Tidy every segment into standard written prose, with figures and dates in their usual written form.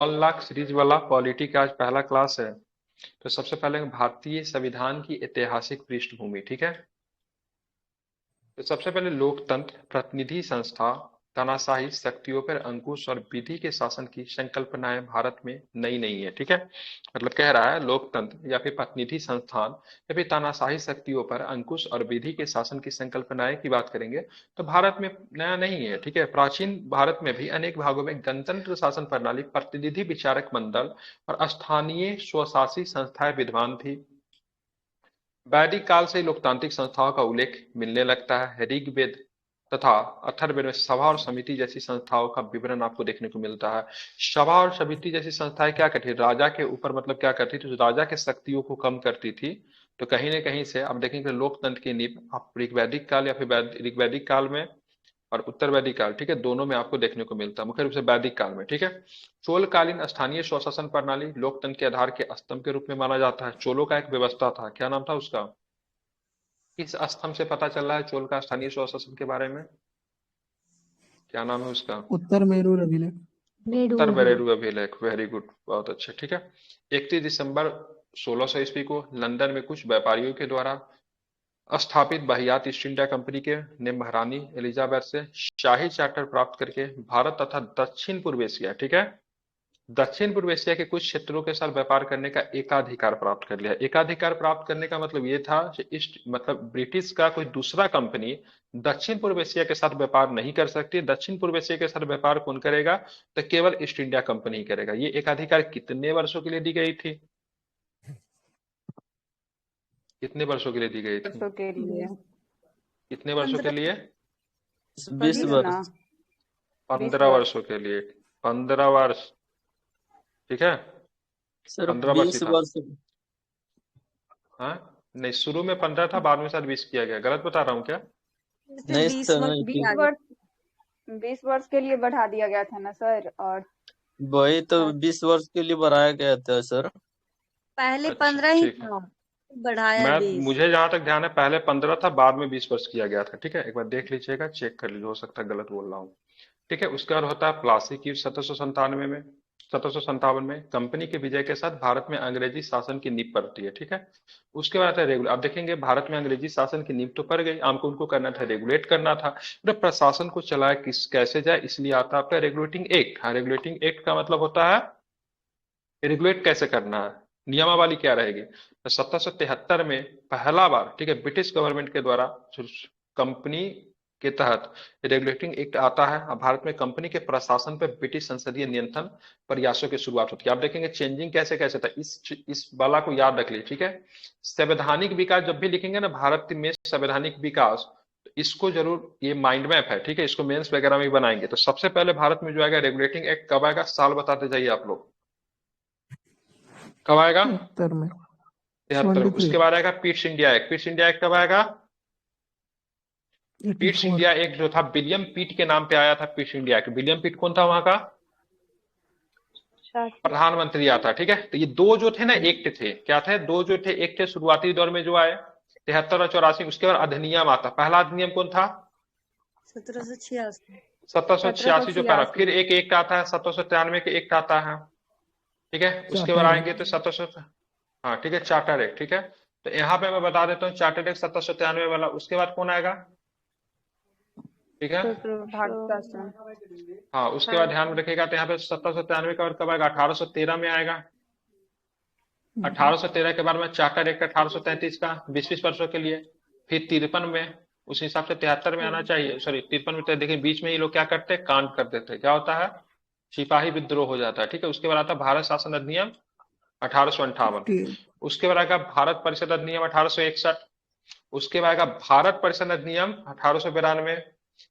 Lakh series वाला polity का आज पहला क्लास है। तो सबसे पहले भारतीय संविधान की ऐतिहासिक पृष्ठभूमि, ठीक है। तो सबसे पहले लोकतंत्र प्रतिनिधि संस्था तानाशाही शक्तियों पर अंकुश और विधि के शासन की संकल्पनाएं भारत में नई नहीं है, ठीक है। मतलब कह रहा है लोकतंत्र या फिर प्रतिनिधि संस्थान या फिर तानाशाही शक्तियों पर अंकुश और विधि के शासन की संकल्पनाएं की बात करेंगे तो भारत में नया नहीं है, ठीक है। प्राचीन भारत में भी अनेक भागों में गणतंत्र शासन प्रणाली, प्रतिनिधि विचारक मंडल और स्थानीय स्वशासी संस्थाएं विद्यमान थी। वैदिक काल से ही लोकतांत्रिक संस्थाओं का उल्लेख मिलने लगता है। ऋग्वेद तथा अथर्ववेद में सभा और समिति जैसी संस्थाओं का विवरण आपको देखने को मिलता है। सभा और समिति जैसी संस्थाएं क्या करती थी, राजा के ऊपर मतलब क्या करती थी, तो राजा के शक्तियों को कम करती थी। तो कहीं ना कहीं से आप देखेंगे लोकतंत्र की नींव आप ऋग्वैदिक काल या फिर ऋग्वैदिक काल में और उत्तर वैदिक काल, ठीक है, दोनों में आपको देखने को मिलता है, मुख्य रूप से वैदिक काल में, ठीक है। चोलकालीन स्थानीय स्वशासन प्रणाली लोकतंत्र के आधार के स्तंभ के रूप में माना जाता है। चोलों का एक व्यवस्था था, क्या नाम था उसका, किस स्तंभ से पता चल रहा है चोल का स्थानीय स्वशासन के बारे में, क्या नाम है उसका। उत्तर मेरू अभिलेख। उत्तर बरेरू अभिलेख, वेरी गुड, बहुत अच्छे, ठीक है। 31 दिसंबर 1600 ईस्वी को लंदन में कुछ व्यापारियों के द्वारा स्थापित बहियात ईस्ट इंडिया कंपनी के ने महारानी एलिजाबेथ से शाही चार्टर प्राप्त करके भारत तथा दक्षिण पूर्व एशिया, ठीक है, दक्षिण पूर्व एशिया के कुछ क्षेत्रों के साथ व्यापार करने का एकाधिकार प्राप्त कर लिया। एकाधिकार प्राप्त करने का मतलब ये था कि ईस्ट मतलब ब्रिटिश का कोई दूसरा कंपनी दक्षिण पूर्व एशिया के साथ व्यापार नहीं कर सकती। दक्षिण पूर्व एशिया के साथ व्यापार कौन करेगा, तो केवल ईस्ट इंडिया कंपनी ही करेगा। ये एकाधिकार कितने वर्षों के लिए दी गई थी, कितने वर्षों के लिए दी गई थी, वर्षों के लिए कितने वर्षों के लिए, 20 20 वर्ष। ना 20 15 वर्ष। वर्षों के लिए, 15 वर्ष, ठीक है, सर 15 वर्ष ही 20 था। वर्ष। हाँ, नहीं, शुरू में 15 था, बाद में शायद 20 किया गया, गलत बता रहा हूँ क्या। नहीं 20 सर, वर्ष नहीं भी 20 आ गए। वर्ष 20 वर्ष के लिए बढ़ा दिया गया था ना सर। और वही तो 20 वर्ष के लिए बढ़ाया गया था सर। पहले अच्छा 15 ही ठीक है। था, बढ़ाया मैं 20। मुझे जहां तक ध्यान है पहले 15 था, बाद में 20 वर्ष किया गया था, ठीक है। एक बार देख लीजिएगा, चेक कर लीजिए, हो सकता है गलत बोल रहा हूँ, ठीक है। उसके बाद होता है प्लासी की 1797 में, 1757 में कंपनी के विजय के साथ भारत में अंग्रेजी शासन की नींव पड़ती है, ठीक है। उसके बाद आता है रेगुलेट। आप देखेंगे भारत में अंग्रेजी शासन की नींव तो पड़ गई, हमको उनको करना था रेगुलेट करना था। तो प्रशासन को चलाए किस कैसे जाए, इसलिए आता है आपका रेगुलेटिंग एक्ट। हाँ, रेगुलेटिंग एक्ट का मतलब होता है रेगुलेट कैसे करना है, नियमावली क्या रहेगी। तो 1773 में पहला बार, ठीक है, ब्रिटिश गवर्नमेंट के द्वारा कंपनी के तहत रेगुलेटिंग एक्ट आता है। अब भारत में कंपनी के प्रशासन पर ब्रिटिश संसदीय नियंत्रण प्रयासों की शुरुआत होती है। आप देखेंगे चेंजिंग कैसे कैसे था, इस वाला को याद रख लीजिए, ठीक है। संवैधानिक विकास जब भी लिखेंगे ना, भारत में संवैधानिक विकास, तो इसको जरूर, ये माइंड मैप है, ठीक है, इसको मेंस वगैरह में भी बनाएंगे। तो सबसे पहले भारत में जो आएगा रेगुलेटिंग एक्ट कब आएगा, साल बताते जाइए आप लोग, कब आएगा, 73 में 73 में। 73 उसके बाद आएगा Pitt's India act. Pitt's India act कब आएगा, पीट्स 84। इंडिया एक्ट जो था विलियम पीट के नाम पे आया था। पीट्स इंडिया एक्ट, विलियम पीट कौन था वहां का प्रधानमंत्री आता, ठीक है। तो ये दो जो थे ना एक्ट थे, क्या थे, दो जो थे एक्ट थे शुरुआती दौर में जो आए 73 और 84। उसके बाद अधिनियम आता, पहला अधिनियम कौन था, 1786। 1786 जो पहला। 1786। फिर एक एक्ट आता है 1793 के एक्ट आता है, ठीक है। उसके बाद चार्टर आएंगे तो 1700, हाँ ठीक है, चार्टर एक्ट, ठीक है। तो यहाँ पे मैं बता देता हूँ चार्टर एक्ट 1793 वाला। उसके बाद कौन आएगा, ठीक है, भारत शासन। हाँ उसके बाद ध्यान में रखिएगा, तो यहाँ पे 1793 का और कब आएगा, 1813 में आएगा। 1813 के बाद में चार्टर एक्ट 1833 का 20 वर्षों के लिए। फिर 53 में, उस हिसाब से 73 में आना चाहिए, सॉरी 53 में। तो देखिए बीच में ये लोग क्या करते हैं, कांड कर देते हैं, क्या होता है, सिपाही विद्रोह हो जाता है, ठीक है। उसके बाद आता है भारत शासन अधिनियम 1858। उसके बाद आएगा भारत परिषद अधिनियम 1861। उसके बाद आएगा भारत परिषद अधिनियम 1892।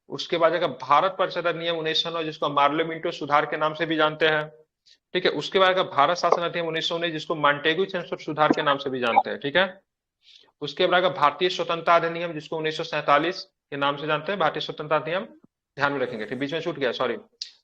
उसके बाद आएगा भारत परिषद अधिनियम 1909, जिसको मार्लियामेंटो सुधार के नाम से भी जानते हैं, ठीक है। उसके बाद आएगा भारत शासन अधिनियम 1919, जिसको मांटेगू चेम्सफोर्ड सुधार के नाम से भी जानते हैं, ठीक है। उसके बाद आएगा भारतीय स्वतंत्रता अधिनियम, जिसको 1947 के नाम से जानते हैं, भारतीय स्वतंत्रता अधिनियम, ध्यान में रखेंगे, ठीक, बीच में छूट गया, सॉरी।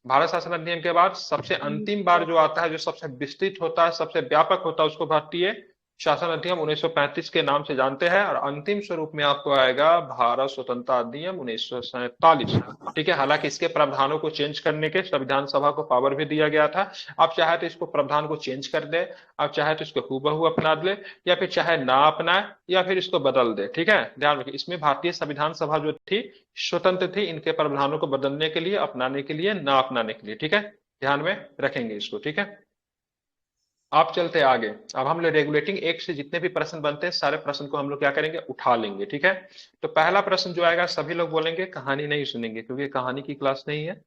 भारत शासन अधिनियम के बाद सबसे अंतिम बार जो आता है, जो सबसे विस्तृत होता है, सबसे व्यापक होता है, उसको भारतीय शासन अधिनियम 1935 के नाम से जानते हैं, और अंतिम स्वरूप में आपको आएगा भारत स्वतंत्रता अधिनियम 1947। ठीक है, हालांकि इसके प्रावधानों को चेंज करने के संविधान सभा को पावर भी दिया गया था। आप चाहे तो इसको प्रावधान को चेंज कर दे, आप चाहे तो इसको हूबहू अपना ले, या फिर चाहे ना अपनाए, या फिर इसको बदल दे। ठीक है, ध्यान रखिए, इसमें भारतीय संविधान सभा जो थी स्वतंत्र थी इनके प्रावधानों को बदलने के लिए, अपनाने के लिए, ना अपनाने के लिए। ठीक है, ध्यान में रखेंगे इसको। ठीक है, आप चलते आगे। अब हम लोग रेगुलेटिंग एक्ट से जितने भी प्रश्न बनते हैं सारे प्रश्न को हम लोग क्या करेंगे, उठा लेंगे। ठीक है, तो पहला प्रश्न जो आएगा सभी लोग बोलेंगे, कहानी नहीं सुनेंगे क्योंकि कहानी की क्लास नहीं है,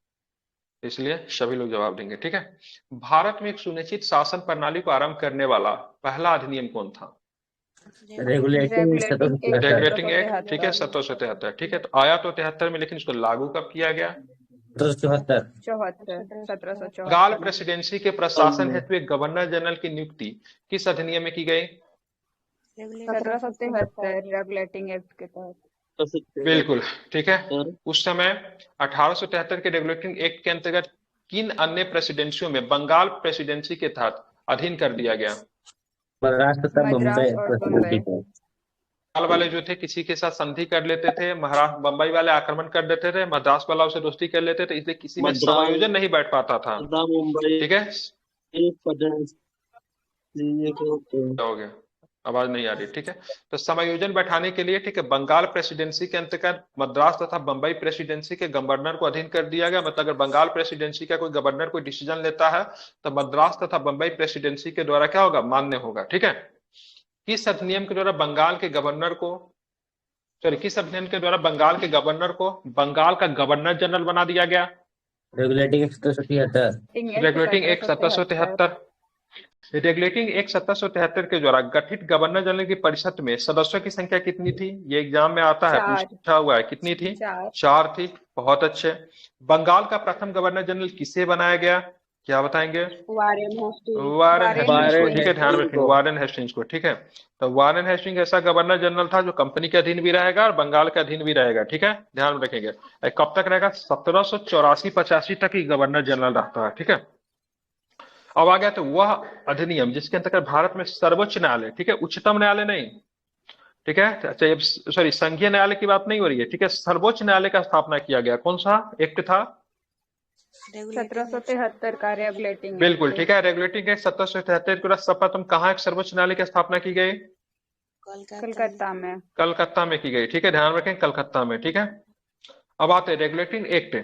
इसलिए सभी लोग जवाब देंगे। ठीक है, भारत में एक सुनिश्चित शासन प्रणाली को आरंभ करने वाला पहला अधिनियम कौन था? Regulating regulating act. ठीक है, 1773। ठीक है, तो आया तो 73 में, लेकिन इसको लागू कब किया गया? 1774 बंगाल प्रेसिडेंसी के प्रशासन हेतु एक गवर्नर जनरल की नियुक्ति किस अधिनियम में की गई? 1773 रेगुलेटिंग एक्ट के तहत। बिल्कुल ठीक है। उस समय 1873 के रेगुलेटिंग एक्ट के अंतर्गत किन अन्य प्रेसिडेंसियों में बंगाल प्रेसिडेंसी के तहत अधीन कर दिया गया? मद्रास और बम्बई। बंगाल वाले जो थे किसी के साथ संधि कर लेते थे, महाराष्ट्र बम्बई वाले आक्रमण कर देते थे, मद्रास वाला उसे दोस्ती कर लेते थे, इसलिए किसी में समायोजन नहीं बैठ पाता था। ठीक है, हो गया, आवाज नहीं आ रही। ठीक है, तो समायोजन बैठाने के लिए, ठीक है, बंगाल प्रेसिडेंसी के अंतर्गत मद्रास तथा बंबई प्रेसिडेंसी के गवर्नर को अधीन कर दिया गया। मतलब अगर बंगाल प्रेसिडेंसी का कोई गवर्नर कोई डिसीजन लेता है तो मद्रास तथा बंबई प्रेसिडेंसी के द्वारा क्या होगा, मान्य होगा। ठीक है, किस अधिनियम के द्वारा बंगाल के गवर्नर को किस अधिनियम के द्वारा बंगाल के गवर्नर को बंगाल का गवर्नर जनरल बना दिया गया? Regulating act 1773। Regulating act 1773। Regulating act 1773 के द्वारा गठित गवर्नर जनरल की परिषद में सदस्यों की संख्या कितनी थी? ये एग्जाम में आता है, पूछा हुआ है। कितनी थी? 4 थी। बहुत अच्छे। बंगाल का प्रथम गवर्नर जनरल किसे बनाया गया, क्या बताएंगे? वारेन हेस्टिंग्स को। ठीक है, ध्यान रखेंगे, वारेन हेस्टिंग्स को। ठीक है, तो वारेन हेस्टिंग ऐसा गवर्नर जनरल था जो कंपनी के अधीन भी रहेगा और बंगाल के अधीन भी रहेगा। ठीक है, ध्यान रखेंगे। कब तक रहेगा? 1784-85 तक ही गवर्नर जनरल रहता है। ठीक है, अब आ गया तो वह अधिनियम जिसके अंतर्गत भारत में सर्वोच्च न्यायालय, ठीक है, उच्चतम न्यायालय नहीं, ठीक है, सॉरी, संघीय न्यायालय की बात नहीं हो रही है, ठीक है, सर्वोच्च न्यायालय का स्थापना किया गया। कौन सा एक्ट था? 1773 का रेगुलेटिंग। बिल्कुल ठीक है, रेगुलेटिंग एक्ट 1773 के सर्वप्रथम कहाँ एक सर्वोच्च न्यायालय की स्थापना की गई? कलकत्ता में। कलकत्ता में की गई। ठीक है, ध्यान रखें, कलकत्ता में। ठीक है, अब आते हैं रेगुलेटिंग एक्ट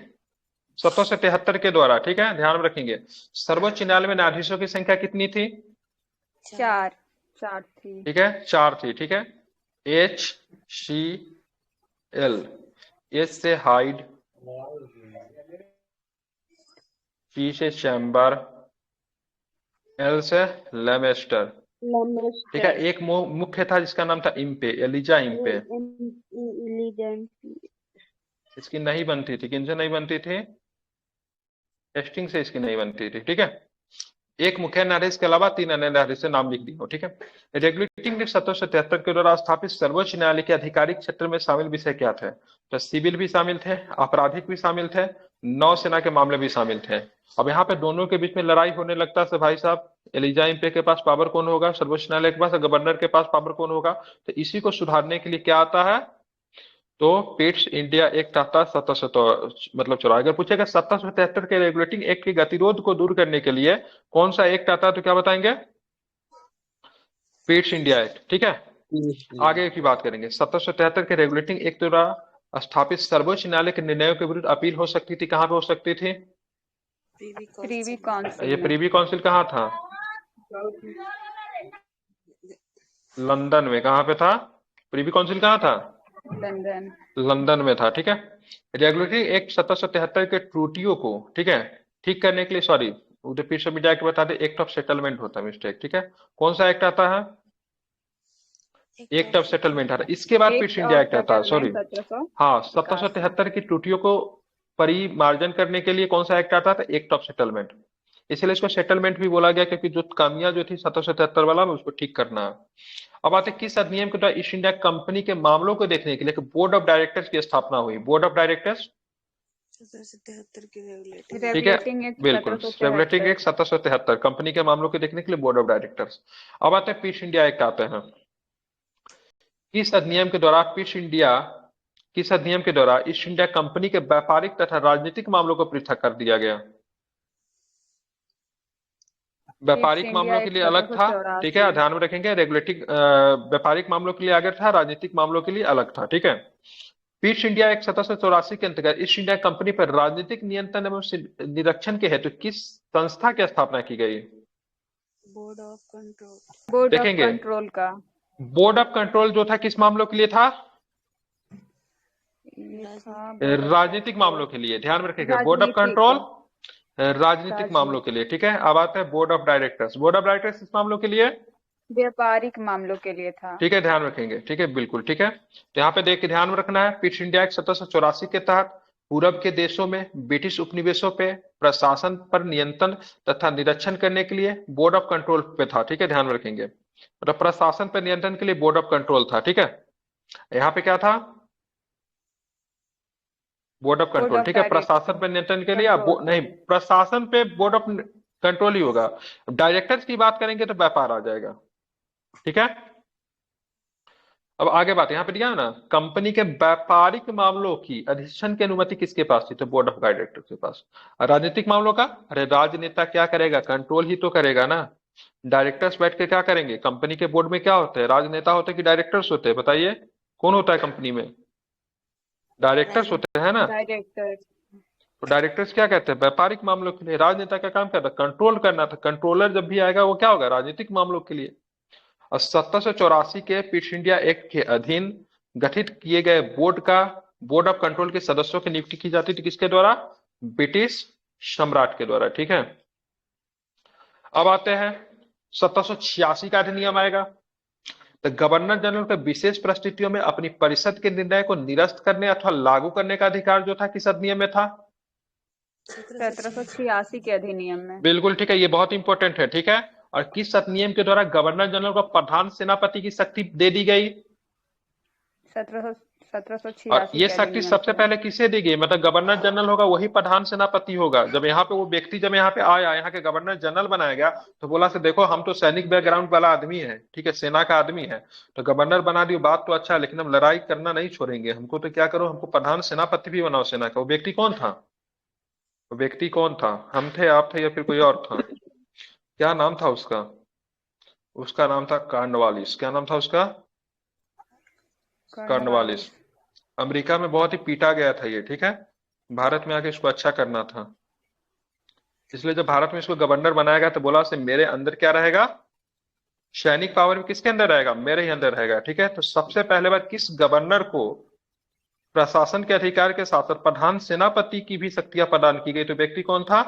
1773 के द्वारा। ठीक है, ध्यान में रखेंगे, सर्वोच्च न्यायालय में न्यायाधीशों की संख्या कितनी थी? 4 थी। ठीक है, 4 थी। ठीक है, HCL, एच से हाइड, C से चैम्बर, L से लेमेस्टर। ठीक है, एक मुख्य था जिसका नाम था इम्पे, एलिजा इम्पे। इसकी नहीं बनती थी, किनसे नहीं बनती थी? हेस्टिंग से इसकी नहीं बनती थी। ठीक है, एक मुख्य न्यायाधीश के अलावा 3 अन्य न्यायाधीश से नाम लिख दिया। ठीक है, रेगुलेटिंग एक्ट 1773 के द्वारा स्थापित सर्वोच्च न्यायालय के आधिकारिक क्षेत्र में शामिल विषय क्या थे? तो सिविल भी शामिल थे, आपराधिक भी शामिल थे, नौसेना के मामले भी शामिल थे। अब यहाँ पे दोनों के बीच में लड़ाई होने लगता है भाई साहब, एलिजा इम्पे के पास पावर कौन होगा, सर्वोच्च न्यायालय के पास, गवर्नर के पास पावर कौन होगा? तो इसी को सुधारने के लिए क्या आता है, तो पिट्स इंडिया एक्ट आता है 1774। अगर पूछेगा 1773 के रेगुलेटिंग एक्ट के गतिरोध को दूर करने के लिए कौन सा एक्ट आता है, तो क्या बताएंगे? Pitt's India act. ठीक है, आगे की बात करेंगे। 1773 के रेगुलेटिंग एक्ट द्वारा स्थापित सर्वोच्च न्यायालय के निर्णयों के विरुद्ध अपील हो सकती थी। कहां पे हो सकती थी? प्रीवी काउंसिल। ये प्रीवी काउंसिल कहाँ था? लंदन में। कहाँ पे था प्रीवी काउंसिल? कहाँ था? लंदन में था। ठीक है, रेगुलेटरी एक्ट 1773 के त्रुटियों को, ठीक है, ठीक करने के लिए, सॉरी उधर फिर से मिटा के बता दे, एक्ट ऑफ सेटलमेंट होता है, मिस्टेक। ठीक है, कौन सा एक्ट आता है? एक्ट ऑफ सेटलमेंट आता है। इसके बाद पिट्स इंडिया एक्ट आता है, सॉरी, हाँ, 1773 की त्रुटियों को परिमार्जन करने के लिए कौन सा एक्ट आता था? Act of settlement. इसलिए इसको सेटलमेंट भी बोला गया क्योंकि जो कमियां जो थी 1773 वाला उसको ठीक करना है। अब आते किस अधिनियम के द्वारा ईस्ट इंडिया कंपनी के मामलों को देखने के लिए बोर्ड ऑफ डायरेक्टर्स की स्थापना हुई? बोर्ड ऑफ डायरेक्टर्स 1773 की रेगुलेटिंग ठीक है, रेगुलेटिंग एक्ट बिल्कुल। रेगुलेटिंग 1773। एक्ट 1773 कंपनी के मामलों को देखने के लिए बोर्ड ऑफ डायरेक्टर्स। अब आते हैं पीस इंडिया एक्ट आते हैं। किस अधिनियम के द्वारा किस अधिनियम के द्वारा ईस्ट इंडिया कंपनी के व्यापारिक तथा राजनीतिक मामलों को पृथक कर दिया गया? ईस्ट व्यापारिक इंडिया मामलों के एक्ट लिए अलग था, ठीक है, 1784। ध्यान में रखेंगे। रेगुलेटिंग व्यापारिक मामलों के लिए आगे था, राजनीतिक मामलों के लिए अलग था, ठीक है। ईस्ट इंडिया एक्ट 1784 के अंतर्गत ईस्ट इंडिया कंपनी पर राजनीतिक नियंत्रण एवं निरीक्षण के हेतु किस संस्था की स्थापना की गई? Board of control. Board of देखेंगे, कंट्रोल का। बोर्ड ऑफ कंट्रोल जो था किस मामलों के लिए था? ये था बोर्ड ऑफ राजनीतिक मामलों कंट्रोल। के लिए, ध्यान में रखिएगा। बोर्ड ऑफ राजनीतिक कंट्रोल राजनीतिक मामलों राजनीतिक के लिए, ठीक है। अब आता है board of directors. Board of directors इस मामलों के लिए, व्यापारिक मामलों के लिए था। ठीक है, ध्यान रखेंगे, ठीक है, बिल्कुल ठीक है। तो यहाँ पे देख के ध्यान में रखना है, ईस्ट इंडिया एक्ट 1784 के तहत पूरब के देशों में ब्रिटिश उपनिवेशों पे प्रशासन पर नियंत्रण तथा निरीक्षण करने के लिए बोर्ड ऑफ कंट्रोल पे था, ठीक है, ध्यान में रखेंगे। मतलब प्रशासन पर नियंत्रण के लिए बोर्ड ऑफ कंट्रोल था, ठीक है। यहाँ पे क्या था? बोर्ड ऑफ कंट्रोल, ठीक है। प्रशासन पर नियंत्रण के लिए नहीं, प्रशासन पे बोर्ड ऑफ कंट्रोल ही होगा। डायरेक्टर्स की बात करेंगे तो व्यापार आ जाएगा, ठीक है। अब आगे बात यहाँ पे दिया है ना, कंपनी के व्यापारिक मामलों की अधिवेशन की अनुमति किसके पास थी? तो बोर्ड ऑफ डायरेक्टर के पास। और राजनीतिक मामलों का, अरे राजनेता क्या करेगा? कंट्रोल ही तो करेगा ना। डायरेक्टर्स बैठ के क्या करेंगे? कंपनी के बोर्ड में क्या होते हैं? राजनेता होते हैं कि डायरेक्टर्स होते हैं? बताइए, कौन होता है कंपनी में? डायरेक्टर्स होते हैं ना। डायरेक्टर। तो डायरेक्टर्स क्या कहते हैं? व्यापारिक मामलों के लिए। राजनेता का काम क्या था? कंट्रोल करना था। कंट्रोलर जब भी आएगा वो क्या होगा? राजनीतिक मामलों के लिए। और 1784 के ईस्ट इंडिया एक्ट के अधीन गठित किए गए बोर्ड ऑफ कंट्रोल के सदस्यों की नियुक्ति की जाती थी किसके द्वारा? ब्रिटिश सम्राट के द्वारा, ठीक है। अब आते हैं 1786 का अधिनियम आएगा। तो गवर्नर जनरल के विशेष परिस्थितियों में अपनी परिषद के निर्णय को निरस्त करने अथवा लागू करने का अधिकार जो था किस अधिनियम में था? 1786 के अधिनियम में। बिल्कुल ठीक है, ये बहुत इंपॉर्टेंट है, ठीक है। और किस अधिनियम के द्वारा गवर्नर जनरल को प्रधान सेनापति की शक्ति दे दी गई? 1786 और ये के शक्ति अधिनियम सबसे से। पहले किसे दी गई? मतलब गवर्नर जनरल होगा वही प्रधान सेनापति होगा। जब यहाँ पे वो व्यक्ति जब यहाँ पे आया, यहाँ के गवर्नर जनरल बनाया गया, तो बोला से देखो हम तो सैनिक बैकग्राउंड वाला आदमी है, ठीक है, सेना का आदमी है, तो गवर्नर बना दियो, बात तो अच्छा है, लेकिन हम लड़ाई करना नहीं छोड़ेंगे, हमको तो क्या करो, हमको प्रधान सेनापति भी बनाओ सेना का। वो व्यक्ति कौन था? वो व्यक्ति कौन था? हम थे, आप थे, या फिर कोई और था? क्या नाम था उसका? उसका नाम था कॉर्नवालिस। क्या नाम था उसका? कॉर्नवालिस। अमेरिका में बहुत ही पीटा गया था ये, ठीक है। भारत में आके इसको अच्छा करना था, इसलिए जब भारत में इसको गवर्नर बनाया गया तो बोला से मेरे अंदर क्या रहेगा? सैनिक पावर में किसके अंदर रहेगा? मेरे ही अंदर रहेगा, ठीक है। तो सबसे पहले बार किस गवर्नर को प्रशासन के अधिकार के साथ साथ प्रधान सेनापति की भी शक्तियां प्रदान की गई? तो व्यक्ति कौन था?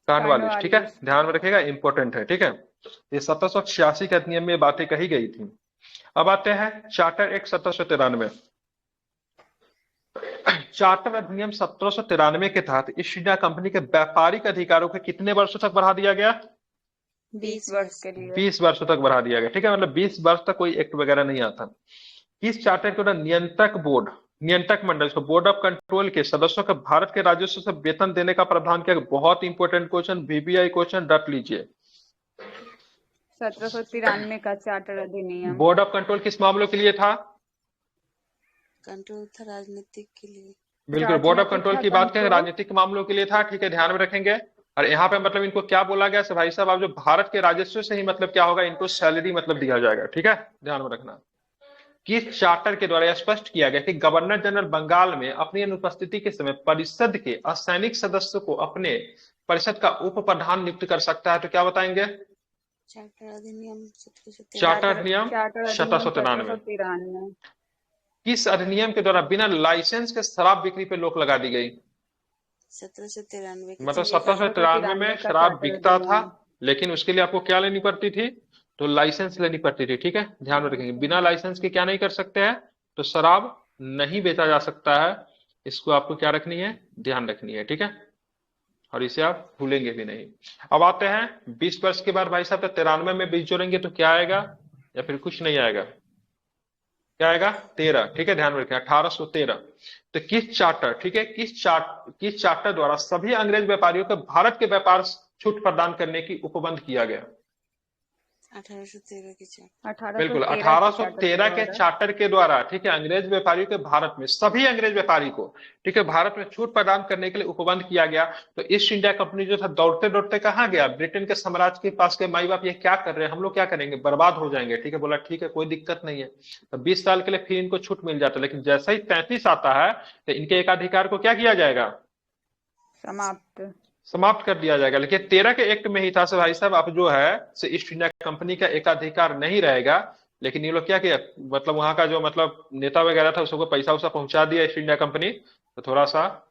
कॉर्नवालिस, ठीक है, ध्यान में रखिएगा, इंपॉर्टेंट है, ठीक है। ये 1786 के अधिनियम में बातें कही गई थी। अब आते हैं चार्टर एक्ट 1793। चार्टर अधिनियम 1793 के तहत ईस्ट इंडिया कंपनी के व्यापारिक अधिकारों को कितने वर्षों तक बढ़ा दिया गया? 20 वर्ष के लिए। 20 वर्षों तक बढ़ा दिया गया, ठीक है। मतलब 20 वर्ष तक कोई एक्ट वगैरह नहीं आता। इस चार्टर के द्वारा नियंत्रक मंडल को बोर्ड ऑफ कंट्रोल के सदस्यों को भारत के राजस्व से वेतन देने का प्रावधान किया। बहुत इंपॉर्टेंट क्वेश्चन, VBI क्वेश्चन, रट लीजिए। 1793 का चार्टर अधिनियम। बोर्ड ऑफ कंट्रोल किस मामलों के लिए था? कंट्रोल था राजनीतिक के लिए। बिल्कुल, बोर्ड ऑफ कंट्रोल की बात करें, राजनीतिक मामलों के लिए था, ठीक है, ध्यान में रखेंगे। और यहाँ पे मतलब इनको क्या बोला गया भाई साहब, आप जो भारत के राजस्व से ही मतलब क्या होगा, इनको सैलरी मतलब दिया जाएगा, ठीक है, ध्यान में रखना। किस चार्टर के द्वारा यह स्पष्ट किया गया कि गवर्नर जनरल बंगाल में अपनी अनुपस्थिति के समय परिषद के असैनिक सदस्य को अपने परिषद का उप प्रधान नियुक्त कर सकता है? तो क्या बताएंगे? चार्टर अधिनियम 1793। किस अधिनियम के द्वारा बिना लाइसेंस के शराब बिक्री पे रोक लगा दी गई? 1793। मतलब 1793 में शराब बिकता था, लेकिन उसके लिए आपको क्या लेनी पड़ती थी? तो लाइसेंस लेनी पड़ती थी, ठीक है, ध्यान में रखेंगे। बिना लाइसेंस के क्या नहीं कर सकते हैं? तो शराब नहीं बेचा जा सकता है। इसको आपको क्या रखनी है? ध्यान रखनी है, ठीक है, और इसे आप भूलेंगे भी नहीं। अब आते हैं 20 वर्ष के बाद भाई साहब, तो 93 में 20 जोड़ेंगे तो क्या आएगा, या फिर कुछ नहीं आएगा? क्या आएगा 13, ठीक है, ध्यान में रखें 1813। तो किस चार्टर, ठीक है, किस चार्टर द्वारा सभी अंग्रेज व्यापारियों को भारत के व्यापार छूट प्रदान करने की उपबंध किया गया? 1813 की चार्ट। बिल्कुल 1813 के 1813 के द्वारा। चार्टर के द्वारा, ठीक है, अंग्रेज व्यापारियों के भारत में, सभी अंग्रेज व्यापारी को, ठीक है, भारत में छूट प्रदान करने के लिए उपबंध किया गया। तो ईस्ट इंडिया कंपनी जो था दौड़ते दौड़ते कहाँ गया? ब्रिटेन के साम्राज्य के पास के, माई बाप ये क्या कर रहे हैं, हम लोग क्या करेंगे, बर्बाद हो जाएंगे, ठीक है, बोला ठीक है कोई दिक्कत नहीं है। तो 20 साल के लिए फिर इनको छूट मिल जाता है, लेकिन जैसा ही 33 आता है तो इनके एकाधिकार को क्या किया जाएगा? समाप्त कर दिया जाएगा। लेकिन 13 के एक्ट में ही था से भाई साहब, अब जो है से ईस्ट इंडिया कंपनी का एकाधिकार नहीं रहेगा। लेकिन ये लोग क्या किया, मतलब वहां का जो मतलब नेता वगैरह था उसको पैसा उसा पहुंचा दिया ईस्ट इंडिया कंपनी, तो थोड़ा सा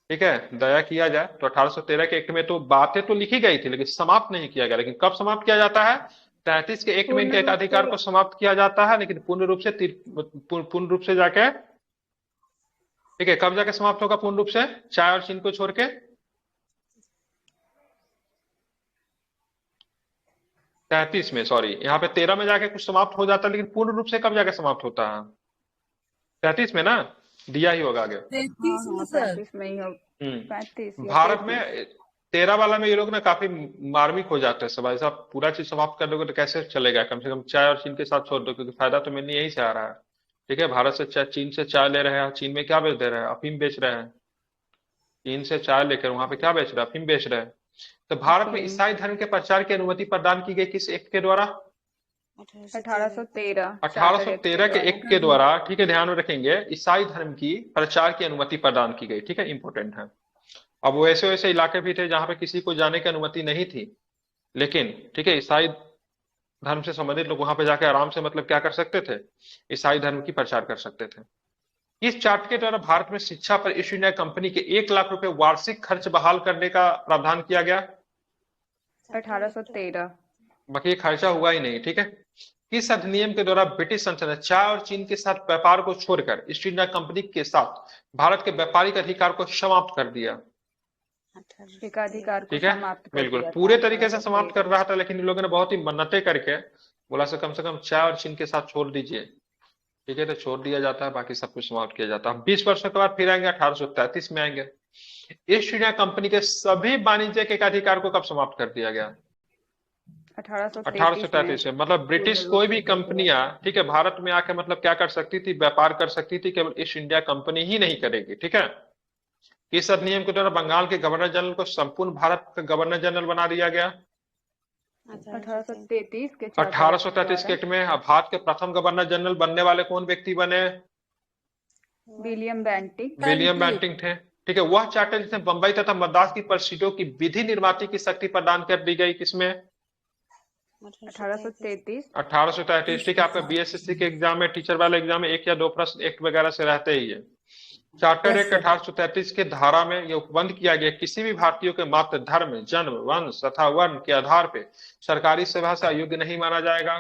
ठीक है दया किया जाए। तो 1813 के एक्ट में तो बातें तो लिखी गई थी लेकिन समाप्त नहीं किया गया। लेकिन कब समाप्त किया जाता है? 33 के एक्ट में इनके एकाधिकार को समाप्त किया जाता है, लेकिन पूर्ण रूप से जाके, ठीक है, कब जाके समाप्त होगा पूर्ण रूप से? चाय और चीन को छोड़ के 33 में, सॉरी यहाँ पे 13 में जाके कुछ समाप्त हो जाता है, लेकिन पूर्ण रूप से कब जाके समाप्त होता है? 33 में ना, दिया ही होगा आगे। 33 में सर, 35 में ही हो। 35 भारत में 13 वाला में ये लोग ना काफी मार्मिक हो जाते हैं सब, ऐसा पूरा चीज समाप्त कर दोगे तो कैसे चलेगा? कम से कम चाय और चीन के साथ छोड़ दो, क्योंकि फायदा तो मैंने यही से आ रहा है। ठीक है, भारत से चीन से चाय ले रहे हैं, चीन में क्या बेच दे रहे हैं? अफीम बेच रहे हैं। चीन से चाय लेकर वहां पे क्या बेच रहे हैं? अफीम बेच रहे हैं। तो भारत में ईसाई धर्म के प्रचार की अनुमति प्रदान की गई किस एक्ट के द्वारा? 1813 के एक्ट के द्वारा, ठीक है, ध्यान में रखेंगे, ईसाई धर्म की प्रचार की अनुमति प्रदान की गई। ठीक है, इंपॉर्टेंट है। अब वैसे वैसे इलाके भी थे जहां पे किसी को जाने की अनुमति नहीं थी, लेकिन ठीक है ईसाई धर्म से संबंधित लोग वहां पे जाके आराम से मतलब क्या कर सकते थे? ईसाई धर्म की प्रचार कर सकते थे। इस चार्ट के द्वारा भारत में शिक्षा पर ईस्ट इंडिया कंपनी के 1 लाख रुपए वार्षिक खर्च बहाल करने का प्रावधान किया गया। 1813। बाकी ये खर्चा हुआ ही नहीं। ठीक है, किस अधिनियम के द्वारा ब्रिटिश संसद ने चाय और चीन के साथ व्यापार को छोड़कर ईस्ट इंडिया कंपनी के साथ भारत के व्यापारिक अधिकार को समाप्त कर दिया? एकाधिकार को ठीक है, समाप्त कर बिल्कुल दिया पूरे था। तरीके से समाप्त कर रहा था, लेकिन इन लोगों ने बहुत ही मन्नतें करके बोला से कम चाय और चीन के साथ छोड़ दीजिए। ठीक है, तो छोड़ दिया जाता है, बाकी सब कुछ समाप्त किया जाता है। 20 वर्षों के बाद फिर आएंगे 1833 में आएंगे। ईस्ट इंडिया कंपनी के सभी वाणिज्यिक एकाधिकार को कब समाप्त कर दिया गया? 1833 में। मतलब ब्रिटिश कोई भी कंपनियां, ठीक है, भारत में आके मतलब क्या कर सकती थी? व्यापार कर सकती थी, केवल ईस्ट इंडिया कंपनी ही नहीं करेगी। ठीक है, इस अधिनियम के द्वारा बंगाल के गवर्नर जनरल को संपूर्ण भारत का गवर्नर जनरल बना दिया गया 1833 के 1833 के एक्ट में। भारत के प्रथम गवर्नर जनरल बनने वाले कौन व्यक्ति बने? William Bentinck. विलियम बेंटिंक थे। ठीक है, वह चार्टर जिसने बंबई तथा मद्रास की परिषदों की विधि निर्माती की शक्ति प्रदान कर दी गई, किसमें? 1833। ठीक है, आपका बीएसएससी के एग्जाम में, टीचर वाले एग्जाम में 1 या 2 प्रश्न एक्ट वगैरह से रहते ही है। चार्टर एक्ट 1833 के धारा में यह उपबंध किया गया, किसी भी भारतीय के मात्र धर्म, जन्म, वंश तथा वर्ण के आधार पे सरकारी सेवा से अयोग्य नहीं माना जाएगा।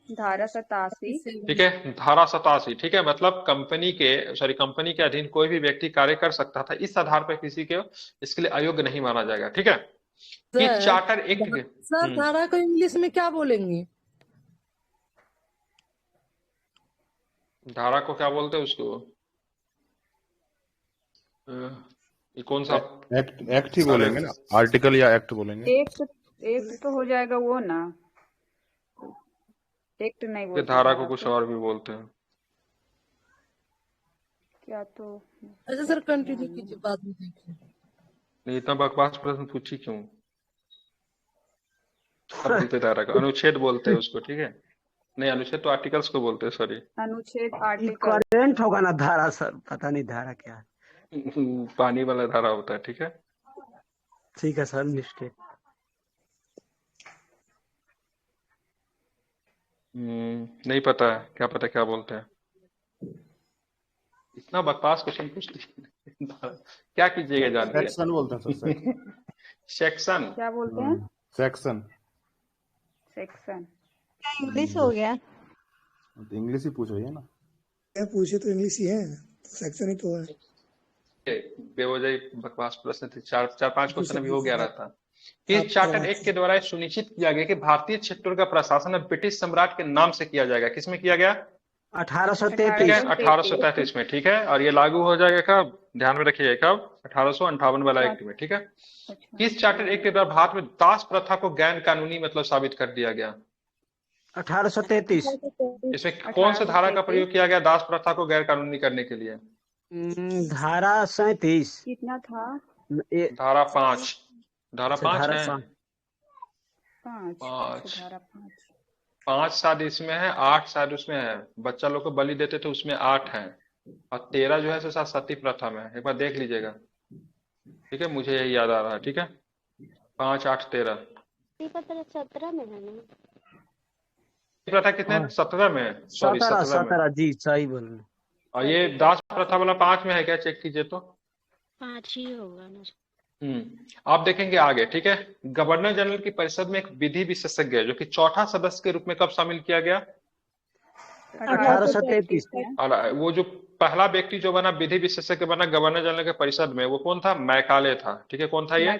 धारा 87। ठीक है, धारा 87। ठीक है, मतलब कंपनी के अधीन कोई भी व्यक्ति कार्य कर सकता था, इस आधार पर किसी के इसके लिए अयोग्य नहीं माना जाएगा। ठीक है, कि चार्टर एक्ट सर धारा को इंग्लिश में क्या बोलेंगे? धारा को क्या बोलते हैं उसको? ये कौन सा एक्ट ही बोलेंगे ना, आर्टिकल या एक्ट बोलेंगे। एक्ट तो हो जाएगा वो ना, एक्ट नहीं बोलते। धारा को कुछ और भी बोलते हैं क्या? तो अच्छा सर कंटिन्यू कीजिए, बाद में देखिए। नहीं, इतना बकवास प्रश्न पूछी क्यों? अब बोलते धारा का अनुच्छेद बोलते हैं उसको। ठीक है, नहीं अनुच्छेद तो आर्टिकल्स को बोलते हैं, सॉरी। अनुच्छेद आर्टिकल करंट होगा ना धारा सर, पता नहीं धारा क्या है। पानी वाला धारा होता है। ठीक है, ठीक है सर, मिस्टेक। नहीं पता है, क्या पता क्या बोलते हैं। इतना बकवास क्वेश्चन पूछते क्या कीजिएगा जान के? सेक्शन बोलते हैं सर। सेक्शन क्या बोलते हैं? सेक्शन इंग्लिश हो गया। इंग्लिश ही पूछ रही है ना। पूछे तो इंग्लिश ही है, सेक्शन ही तो है। बेवजह बकवास प्रश्न थे, चार पांच क्वेश्चन अभी हो गया रहता। इस चार्टर एक्ट के द्वारा सुनिश्चित किया गया कि भारतीय क्षेत्रों का प्रशासन अब ब्रिटिश सम्राट के नाम से किया जाएगा। किसमें किया गया? 1833। ठीक है, 1833 में, ठीक है। और ये लागू हो जाएगा कब, ध्यान में रखिए, कब, 1858 वाला एक्ट में, ठीक है। अच्छा किस चार्टर एक्ट के द्वारा भारत में दास प्रथा को गैर कानूनी मतलब साबित कर दिया गया? 1833। इसमें कौन से धारा का 1833 प्रयोग किया गया दास प्रथा को गैर कानूनी करने के लिए? धारा 37। कितना था? धारा 5, धारा अच्छा 5 धारा है, 5। 5। 5, धारा 5। 5 शायद इसमें है, 8 शायद उसमें है, बच्चा लोग को बलि देते थे उसमें 8 है, और 13 जो है सो शायद सती प्रथा में है, एक बार देख लीजिएगा, ठीक है, मुझे यही याद आ रहा है, ठीक है, 5, 8, 13 17 में है ना? प्रथा कितने, हाँ 17 में है, सॉरी 17 17 में। 17 जी सही बोल। और ये दास प्रथा वाला 5 में है क्या, चेक कीजिए तो। 5 ही होगा ना। आप देखेंगे आगे, ठीक है। गवर्नर जनरल की परिषद में एक विधि विशेषज्ञ है जो कि चौथा सदस्य के रूप में कब शामिल किया गया? 1833 में। और वो जो पहला व्यक्ति जो बना विधि विशेषज्ञ बना गवर्नर जनरल के परिषद में, वो कौन था? मैकाले था, ठीक है। कौन था ये?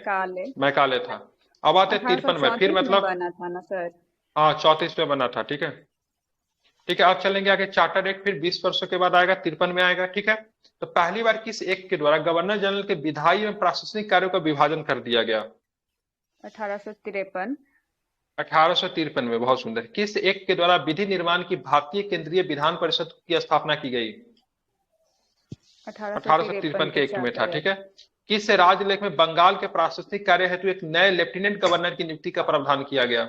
मैकाले था। अब आते 53 में, फिर मतलब बना था ना सर? हाँ 34 में बना था, ठीक है, ठीक है। अब चलेंगे आगे, चार्टर एक्ट फिर 20 वर्षों के बाद आएगा, 53 में आएगा, ठीक है। तो पहली बार किस एक्ट के द्वारा गवर्नर जनरल के विधायी एवं प्रशासनिक कार्यों का विभाजन कर दिया गया? 1853। 1853 में, बहुत सुंदर। किस एक्ट के द्वारा विधि निर्माण की भारतीय केंद्रीय विधान परिषद की स्थापना की गई? 1853 के एक्ट में था, ठीक है। किस राजलेख में बंगाल के प्रशासनिक कार्य हेतु एक नए लेफ्टिनेंट गवर्नर की नियुक्ति का प्रावधान किया गया?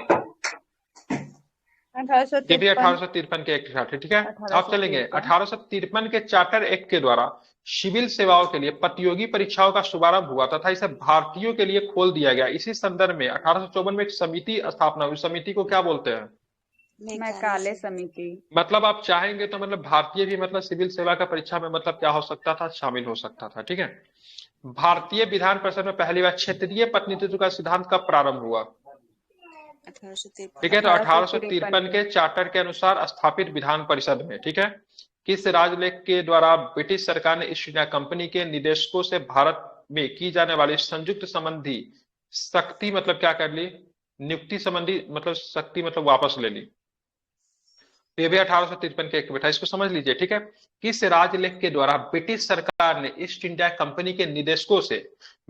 ये भी 1853 के एक्ट था, ठीक है। आप चलेंगे 1853 के चार्टर एक्ट के द्वारा सिविल सेवाओं के लिए प्रतियोगी परीक्षाओं का शुभारंभ हुआ तथा इसे भारतीयों के लिए खोल दिया गया। इसी संदर्भ में 1854 में एक समिति स्थापना हुई, समिति को क्या बोलते हैं? मैकाले समिति। मतलब आप चाहेंगे तो मतलब भारतीय भी मतलब सिविल सेवा का परीक्षा में मतलब क्या हो सकता था, शामिल हो सकता था, ठीक है। भारतीय विधान परिषद में पहली बार क्षेत्रीय प्रतिनिधित्व का सिद्धांत कब प्रारंभ हुआ? 1853। ठीक है, तो 1853 के चार्टर के अनुसार स्थापित विधान परिषद में, ठीक है। किस राजलेख के द्वारा ब्रिटिश सरकार ने ईस्ट इंडिया कंपनी के निदेशकों से भारत में की जाने वाली संयुक्त संबंधी सख्ती मतलब क्या कर ली? नियुक्ति संबंधी मतलब सख्ती मतलब वापस ले ली। ये भी 1853 के एक्ट में था, इसको समझ लीजिए, ठीक है। किस राजलेख के द्वारा ब्रिटिश सरकार ने ईस्ट इंडिया कंपनी के निदेशकों से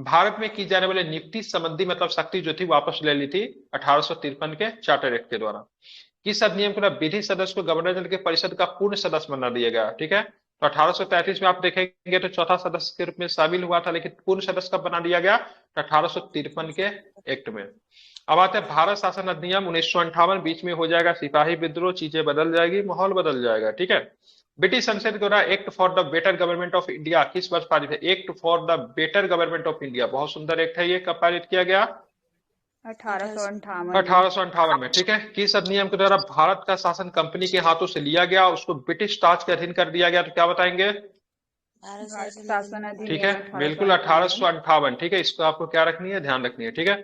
भारत में की जाने वाली नियुक्ति संबंधी मतलब शक्ति जो थी वापस ले ली थी? 1853 के चार्टर एक्ट के द्वारा। किस अधिनियम के द्वारा विधि सदस्य को गवर्नर जनरल के परिषद का पूर्ण सदस्य बना दिया गया? ठीक है, तो 1833 में आप देखेंगे तो चौथा सदस्य के रूप में शामिल हुआ था, लेकिन पूर्ण सदस्य कब बना दिया गया? 1853 के एक्ट में। अब आते हैं भारत शासन अधिनियम 1958, बीच में हो जाएगा सिपाही विद्रोह, चीजें बदल जाएगी, माहौल बदल जाएगा, ठीक है। ब्रिटिश संसद के द्वारा act for the better government of India किस वर्ष पारित है? Act for the better government of India, बहुत सुंदर एक्ट है ये, कब पारित किया गया? 1858 में, ठीक है। किस अधिनियम के द्वारा भारत का शासन कंपनी के हाथों से लिया गया, उसको ब्रिटिश ताज के अधीन कर दिया गया? तो क्या बताएंगे? शासन अधिनियम। ठीक है, बिल्कुल 1858, ठीक है। इसको आपको क्या रखनी है, ध्यान रखनी है, ठीक है।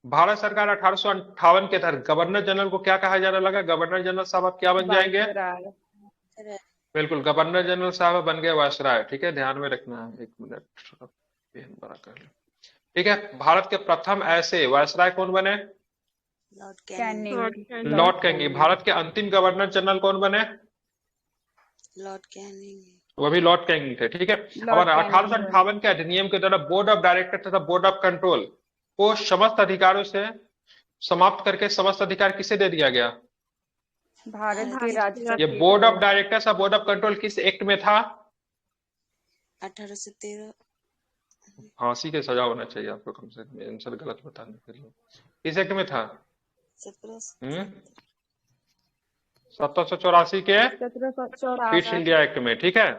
भारत सरकार 1858 के तहत गवर्नर जनरल को क्या कहा जाने लगा? गवर्नर जनरल साहब आप क्या बन जाएंगे? बिल्कुल, गवर्नर जनरल साहब बन गए वायसराय, ठीक है, ध्यान में रखना है। एक मिनट, पेन बड़ा कर लो, ठीक है। भारत के प्रथम ऐसे वायसराय कौन बने? Lord Canning. भारत के अंतिम गवर्नर जनरल कौन बने? लॉर्ड कैनिंग, वो भी लॉर्ड कैनिंग थे, ठीक है। और 1858 के अधिनियम के द्वारा बोर्ड ऑफ डायरेक्टर तथा बोर्ड ऑफ कंट्रोल को समस्त अधिकारों से समाप्त करके समस्त अधिकार किसे दे दिया गया? भारत के राज्य। ये बोर्ड ऑफ डायरेक्टर्स और बोर्ड ऑफ कंट्रोल किस एक्ट में था? 1813। फांसी के सजा होना चाहिए आपको कम से कम आंसर गलत बताने के लिए। किस एक्ट में था? 1784 के फिट इंडिया एक्ट में, ठीक है।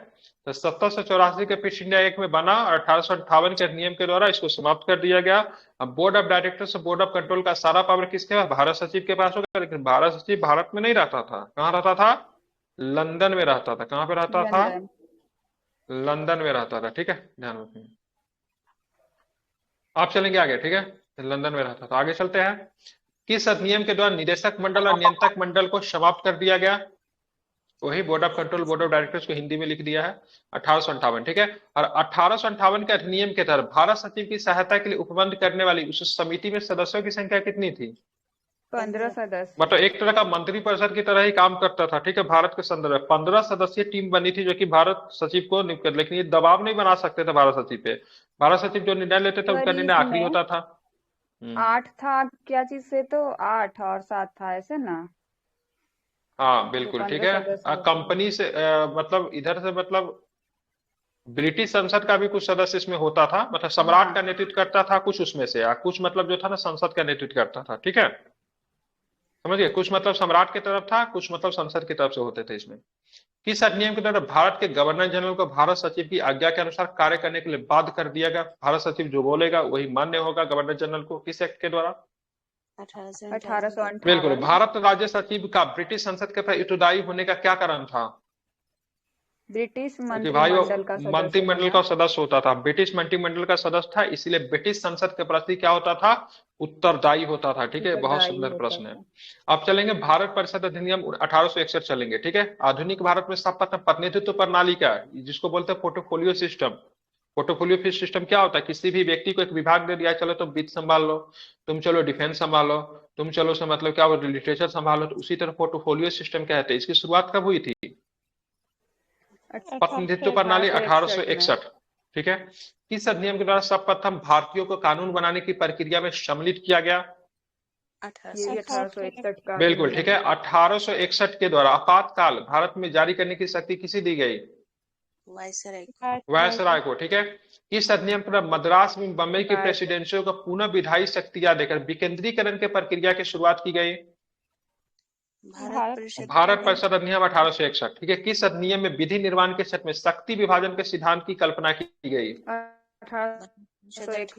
तो 1784 के फिट इंडिया एक्ट में बना और 1858 के नियम के द्वारा इसको समाप्त कर दिया गया। अब board of directors board of control का सारा पावर किसके पास? भारत सचिव के पास होगा, लेकिन भारत सचिव भारत में नहीं रहता था। कहाँ रहता था? लंदन में रहता था। कहाँ पे रहता था? लंदन में रहता था, ठीक है, ध्यान रखिए। आप चलेंगे आगे, ठीक है, लंदन में रहता था। आगे चलते हैं। किस अधिनियम के द्वारा निदेशक मंडल और नियंत्रक मंडल को समाप्त कर दिया गया? वही board of control board of directors को हिंदी में लिख दिया है, 1858, ठीक है। और 1858 के अधिनियम के तहत भारत सचिव की सहायता के लिए उपबंध करने वाली उस समिति में सदस्यों की संख्या कितनी थी? 15 सदस्य। मतलब एक तरह का मंत्री परिषद की तरह ही काम करता था, ठीक है। भारत के संदर्भ में 15 सदस्यीय टीम बनी थी जो कि भारत सचिव को नियुक्त कर, लेकिन ये दबाव नहीं बना सकते थे भारत सचिव पे। भारत सचिव जो निर्णय लेते थे उनका सर निर्णय आखिरी इसमें होता था। 8 था क्या चीज से, तो 8 और 7 था ऐसे ना, हाँ जो बिल्कुल ठीक 15 है। सदस्य होते हैं। कंपनी से मतलब इधर से मतलब ब्रिटिश संसद का भी कुछ सदस्य इसमें होता था, मतलब सम्राट हाँ का नेतृत्व करता था कुछ उसमें से, या कुछ मतलब जो था ना संसद का नेतृत्व करता था, ठीक है। समझ गए, कुछ मतलब सम्राट की तरफ था, कुछ मतलब संसद की तरफ से होते थे इसमें। किस अधिनियम के द्वारा भारत के गवर्नर जनरल को भारत सचिव की आज्ञा के अनुसार कार्य करने के लिए बाध्य कर दिया गया? भारत सचिव जो बोलेगा वही मान्य होगा गवर्नर जनरल को, किस एक्ट के द्वारा? 1858। बिल्कुल। भारत राज्य सचिव का ब्रिटिश संसद के प्रति उत्तरदायी होने का क्या कारण था? ब्रिटिश क्योंकि भाई वो मंत्रिमंडल का सदस्य मंत्रिमंडल का होना। सदस्य होता था, ब्रिटिश मंत्रिमंडल का सदस्य था, इसलिए ब्रिटिश संसद के प्रति क्या होता था? उत्तरदायी होता था, ठीक है। बहुत उत्तरदायी सुंदर होता प्रश्न है। था। अब चलेंगे भारत परिषद अधिनियम 1861 चलेंगे, ठीक है। आधुनिक भारत में सर्वप्रथम प्रतिनिधित्व प्रणाली क्या है, जिसको बोलते हैं पोर्टफोलियो सिस्टम। पोर्टफोलियो सिस्टम क्या होता है? किसी भी व्यक्ति को एक विभाग दे दिया, चलो तुम वित्त संभाल लो, तुम चलो डिफेंस संभालो, तुम चलो से मतलब क्या लिटरेचर संभालो, तो उसी तरह पोर्टफोलियो सिस्टम कहते हैं। इसकी शुरुआत कब हुई थी? प्रतिनिधित्व प्रणाली 1861, ठीक है। किस अधिनियम के द्वारा सर्वप्रथम भारतीयों को कानून बनाने की प्रक्रिया में सम्मिलित किया गया? ये भी 1861 का बिल्कुल ठीक है। 1861 के द्वारा आपातकाल भारत में जारी करने की शक्ति किसे दी गई? वायसराय को, ठीक है। इस अधिनियम के द्वारा मद्रास में बम्बई की प्रेसिडेंसियों को पुनः विधायी शक्तियां देकर विकेंद्रीकरण की प्रक्रिया की शुरुआत की गई? भारत परिषद अधिनियम 1861, ठीक है। किस अधिनियम में विधि निर्माण के क्षेत्र में शक्ति विभाजन के सिद्धांत की कल्पना की गई?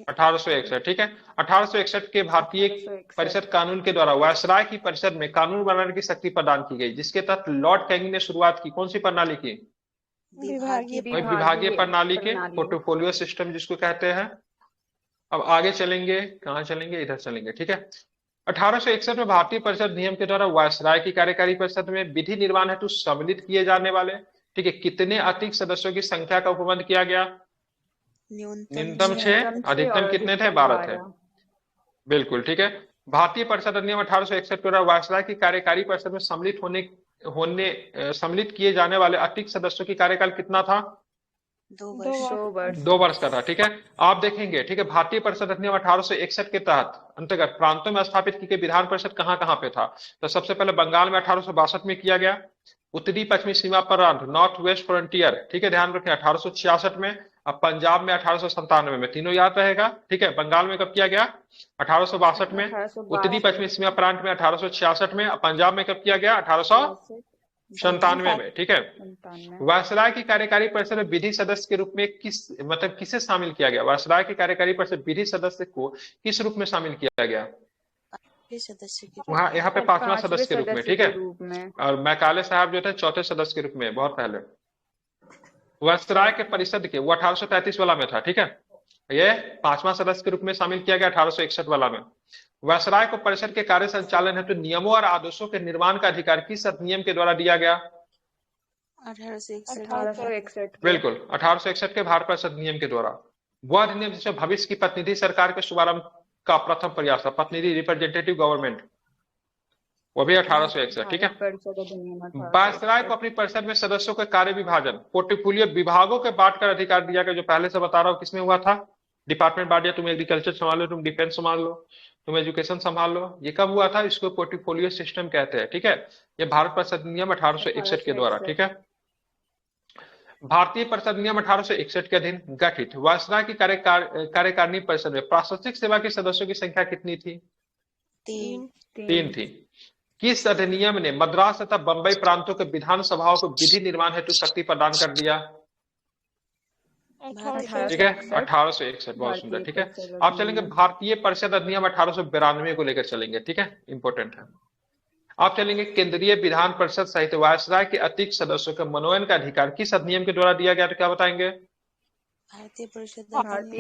1861, ठीक है। 1861 के भारतीय परिषद कानून के द्वारा वायसराय की परिषद में कानून बनाने की शक्ति प्रदान की गई, जिसके तहत लॉर्ड कैनिंग ने शुरुआत की। कौन सी प्रणाली की? विभागीय प्रणाली के, पोर्टफोलियो सिस्टम जिसको कहते हैं। अब आगे चलेंगे, कहाँ चलेंगे? इधर चलेंगे, ठीक है। 1861 में भारतीय परिषद नियम के द्वारा वायसराय की कार्यकारी परिषद में विधि निर्माण हेतु सम्मिलित किए जाने वाले, ठीक है, कितने अतिरिक्त सदस्यों की संख्या का उपबंध किया गया? न्यूनतम 6, अधिकतम कितने थे? 12 थे। बिल्कुल ठीक है। भारतीय परिषद अधिनियम 1861 के द्वारा वायसराय की कार्यकारी परिषद में सम्मिलित किए जाने वाले अतिरिक्त सदस्यों की कार्यकाल कितना था? 2 वर्ष का था, ठीक है। आप देखेंगे, ठीक है, भारतीय परिषद अधिनियम 1861 के तहत अंतर्गत प्रांतों में स्थापित की गई विधान परिषद कहाँ कहाँ पे था? तो सबसे पहले बंगाल में 1862 में किया गया, उत्तरी पश्चिमी सीमा प्रांत नॉर्थ वेस्ट फ्रंटियर, ठीक है, ध्यान रखें 1866 में, अब पंजाब में 1897 में, तीनों याद रहेगा, ठीक है। बंगाल में कब किया गया? 1862 में, उत्तरी पश्चिमी सीमा प्रांत में 1866 में, पंजाब में कब किया गया? 1897 में, ठीक है। वायसराय की कार्यकारी परिषद में विधि सदस्य के रूप में किसे शामिल किया गया? वायसराय की कार्यकारी परिषद विधि सदस्य को किस रूप में शामिल किया गया? वहाँ यहाँ पे 5वां सदस्य के रूप में, ठीक है। और मैकाले साहब जो थे 4थे सदस्य के रूप में, बहुत पहले। वायसराय के परिषद के, वो 1833 वाला में था, ठीक है। ये 5वां सदस्य के रूप में शामिल किया गया 1861 वाला में। वायसराय को परिषद के कार्य संचालन हेतु नियमों और आदेशों के निर्माण का अधिकार किस अधिनियम के द्वारा दिया गया? 1861। बिल्कुल, 1861 के भारत परिषद नियम के द्वारा। वह अधिनियम जिससे भविष्य की प्रतिनिधि सरकार के शुभारंभ का प्रथम प्रयास था, प्रतिनिधि रिप्रेजेंटेटिव गवर्नमेंट, वो भी 1861, ठीक है। वायसराय को अपनी परिषद में सदस्यों के कार्य विभाजन, पोर्टफोलियो विभागों के बांटकर अधिकार दिया गया, जो पहले से बता रहा हूं किसमें हुआ था? डिपार्टमेंट बांट दिया, तुम एग्रीकल्चर संभाल लो, तुम डिफेंस संभाल लो, तुम एजुकेशन संभाल लो। ये कब हुआ था? इसको पोर्टफोलियो सिस्टम कहते हैं, ठीक है। ये भारत परिषद नियम 1861 के द्वारा, ठीक है। भारतीय परिषद नियम 1861 के अधीन गठित वायसराय की कार्यकारिणी परिषद में प्रशासनिक सेवा के सदस्यों की संख्या कितनी थी? 3 थी। किस अधिनियम ने मद्रास तथा बंबई प्रांतों के विधानसभाओं को विधि निर्माण हेतु शक्ति प्रदान कर दिया? ठीक है, 1861, बहुत सुंदर, ठीक है। आप चलेंगे भारतीय परिषद अधिनियम 1892 को लेकर चलेंगे, ठीक है, इंपॉर्टेंट है। आप चलेंगे केंद्रीय विधान परिषद सहित वायसराय के अतिरिक्त सदस्यों के मनोनयन का अधिकार किस अधिनियम के द्वारा दिया गया? तो क्या बताएंगे?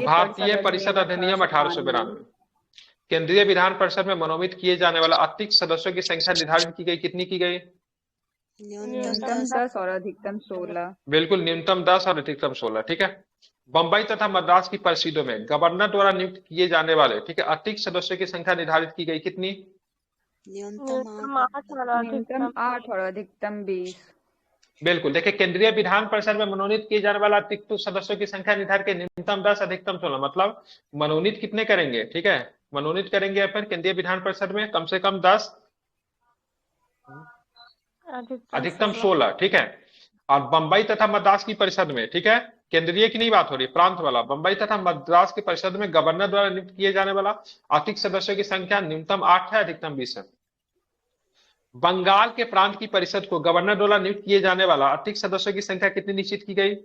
भारतीय परिषद अधिनियम 1892। केंद्रीय विधान परिषद में मनोनीत किए जाने वाला अतिरिक्त सदस्यों की संख्या निर्धारित की गई, कितनी की गई? न्यूनतम 10 और अधिकतम 16। बिल्कुल, न्यूनतम 10 और अधिकतम 16, ठीक है। बंबई तथा मद्रास की परिषदों में गवर्नर द्वारा नियुक्त किए जाने वाले, ठीक है, अतिरिक्त सदस्यों की संख्या निर्धारित की गई, कितनी? न्यूनतम न्यूनतम 8 8 और न्यूनतम अधिकतम 8 और अधिकतम 20। बिल्कुल, देखिए केंद्रीय विधान परिषद में मनोनीत किए जाने वाला अतिरिक्त सदस्यों की संख्या निर्धारित के न्यूनतम 10 अधिकतम 16, मतलब मनोनीत कितने करेंगे, ठीक है, मनोनीत करेंगे या फिर केंद्रीय विधान परिषद में कम से कम 10, अधिकतम 16, ठीक है। और बंबई तथा मद्रास की परिषद में, ठीक है, केंद्रीय की नहीं बात हो रही, प्रांत वाला, बंबई तथा मद्रास की परिषद में गवर्नर द्वारा नियुक्त किए जाने वाला अतिरिक्त सदस्यों की संख्या न्यूनतम 8 है, अधिकतम 20 है। बंगाल के प्रांत की परिषद को गवर्नर द्वारा नियुक्त किए जाने वाला अतिरिक्त सदस्यों की संख्या कितनी निश्चित की गई?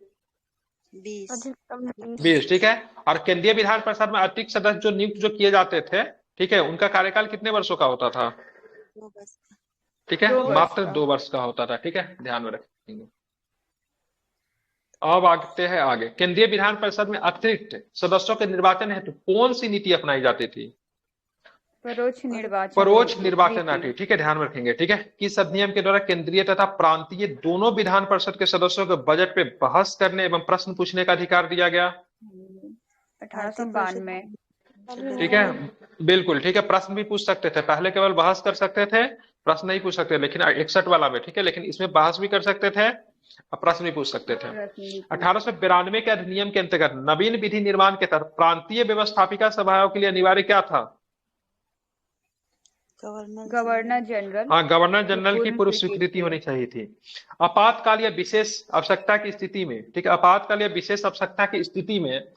20 अधिकतम 20, ठीक है। और केंद्रीय विधान परिषद में अतिरिक्त सदस्य जो नियुक्त जो किए जाते थे, ठीक है, उनका कार्यकाल कितने वर्षों का होता था? 2 वर्ष का। ठीक है, 2 वर्ष मात्र का। 2 वर्ष का होता था, ठीक है, ध्यान में रखेंगे। अब आगे है आगे, केंद्रीय विधान परिषद में अतिरिक्त सदस्यों के निर्वाचन हेतु कौन सी नीति अपनाई जाती थी? परोक्ष निर्वाचन परोक्ष रीति। निर्वाचन नीति, ठीक है, ध्यान में रखेंगे, ठीक है। किस अधिनियम के द्वारा केंद्रीय तथा प्रांतीय दोनों विधान परिषद के सदस्यों को बजट पे बहस करने एवं प्रश्न पूछने का अधिकार दिया गया? 1892। ठीक है, बिल्कुल, ठीक है, प्रश्न भी पूछ सकते थे, पहले केवल बहस कर सकते थे, प्रश्न नहीं पूछ सकते, लेकिन 61 वाला में, ठीक है, लेकिन इसमें बहस भी कर सकते थे और प्रश्न भी पूछ सकते थे। 1892 के अधिनियम के अंतर्गत नवीन विधि निर्माण के तहत प्रांतीय व्यवस्थापिका सभाओं के लिए अनिवार्य क्या था? Governor general. हाँ, गवर्नर जनरल की पूर्व स्वीकृति होनी चाहिए थी। आपातकाल या विशेष आवश्यकता की स्थिति में, ठीक है, आपातकाल या विशेष आवश्यकता की स्थिति में,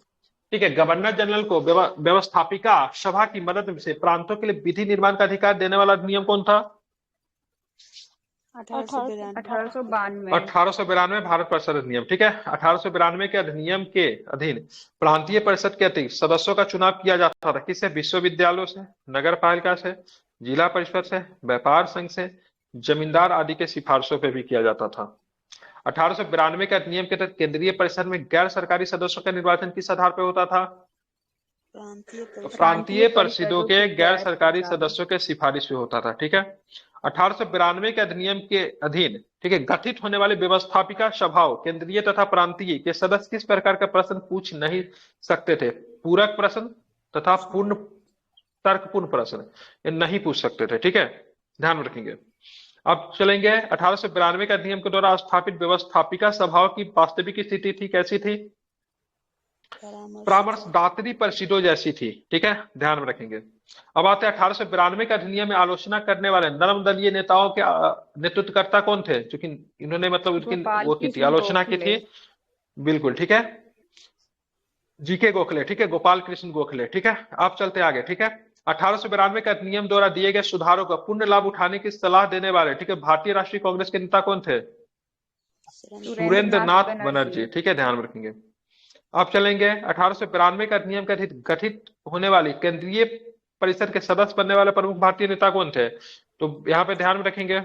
ठीक है, गवर्नर जनरल को व्यवस्थापिका सभा की मदद से प्रांतों के लिए विधि निर्माण का अधिकार देने वाला अधिनियम कौन था? 1892 भारत परिषद अधिनियम, ठीक है। 1892 के अधिनियम के अधीन प्रांतीय परिषद के अतिरिक्त सदस्यों का चुनाव किया जाता था, किससे? विश्वविद्यालयों से, नगर पालिका से, जिला परिषद से, व्यापार संघ से, जमींदार आदि के सिफारिशों पर भी किया जाता था। 1892 के अधिनियम के तहत केंद्रीय परिषद में गैर सरकारी सदस्यों का निर्वाचन किस आधार पर होता था? प्रांतीय परिषदों के गैर सरकारी सदस्यों के सिफारिश पे होता था, ठीक है। 1892 के अधिनियम के अधीन, ठीक है, गठित होने वाली व्यवस्थापिका सभाओं केंद्रीय तथा प्रांतीय के सदस्य किस प्रकार का प्रश्न पूछ नहीं सकते थे? पूरक प्रश्न तथा पूर्ण तर्कपूर्ण प्रश्न ये नहीं पूछ सकते थे, ठीक है, ध्यान में रखेंगे। अब चलेंगे 1892 के अधिनियम के द्वारा स्थापित व्यवस्थापिका सभाओं की वास्तविक स्थिति थी, कैसी थी? परामर्शदात्री परिषदों जैसी थी, ठीक है, ध्यान में रखेंगे। अब आते हैं 1892 के अधिनियम में आलोचना करने वाले नरम दलीय नेताओं के नेतृत्वकर्ता कौन थे? जो कि इन्होंने मतलब उसकी वो की थी, आलोचना की थी, बिल्कुल, ठीक है, जीके गोखले, ठीक है, गोपाल कृष्ण गोखले, ठीक है। आप चलते आगे, ठीक है। 1892 के अधिनियम द्वारा दिए गए सुधारों का पूर्ण लाभ उठाने की सलाह देने वाले, ठीक है, भारतीय राष्ट्रीय कांग्रेस के नेता कौन थे? सुरेंद्र नाथ बनर्जी, ठीक है, ध्यान में रखेंगे। अब चलेंगे 1892 का अधिनियम के तहत गठित होने वाली केंद्रीय परिषद के सदस्य बनने वाले प्रमुख भारतीय नेता कौन थे? तो यहाँ पे ध्यान में रखेंगे,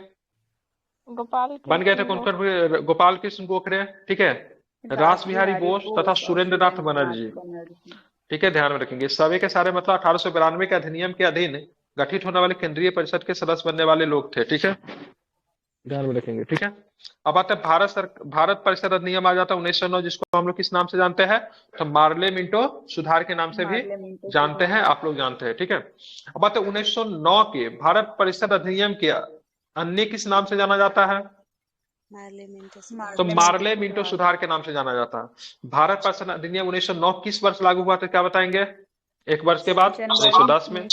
बन गए थे कौन? गोपाल कृष्ण गोखले, ठीक है, रास बिहारी बोस तथा सुरेंद्र नाथ बनर्जी, ठीक है, ध्यान में रखेंगे। सभी के सारे मतलब 1892 के अधिनियम के अधीन गठित होने वाले केंद्रीय परिषद के सदस्य बनने वाले लोग थे, ठीक है, ध्यान में रखेंगे, ठीक है। अब आता है भारत परिषद अधिनियम आ जाता है 1909, जिसको हम लोग किस नाम से जानते हैं? तो मार्ले मिंटो सुधार के नाम से भी जानते हैं, आप लोग जानते हैं, ठीक है। अब आता है 1909 के भारत परिषद अधिनियम के अन्य किस नाम से जाना जाता है? तो मार्ले मिंटो सुधार के नाम से जाना जाता है। भारत परिषद अधिनियम 1909 किस वर्ष लागू हुआ था, क्या बताएंगे? एक वर्ष के बाद 1910 में,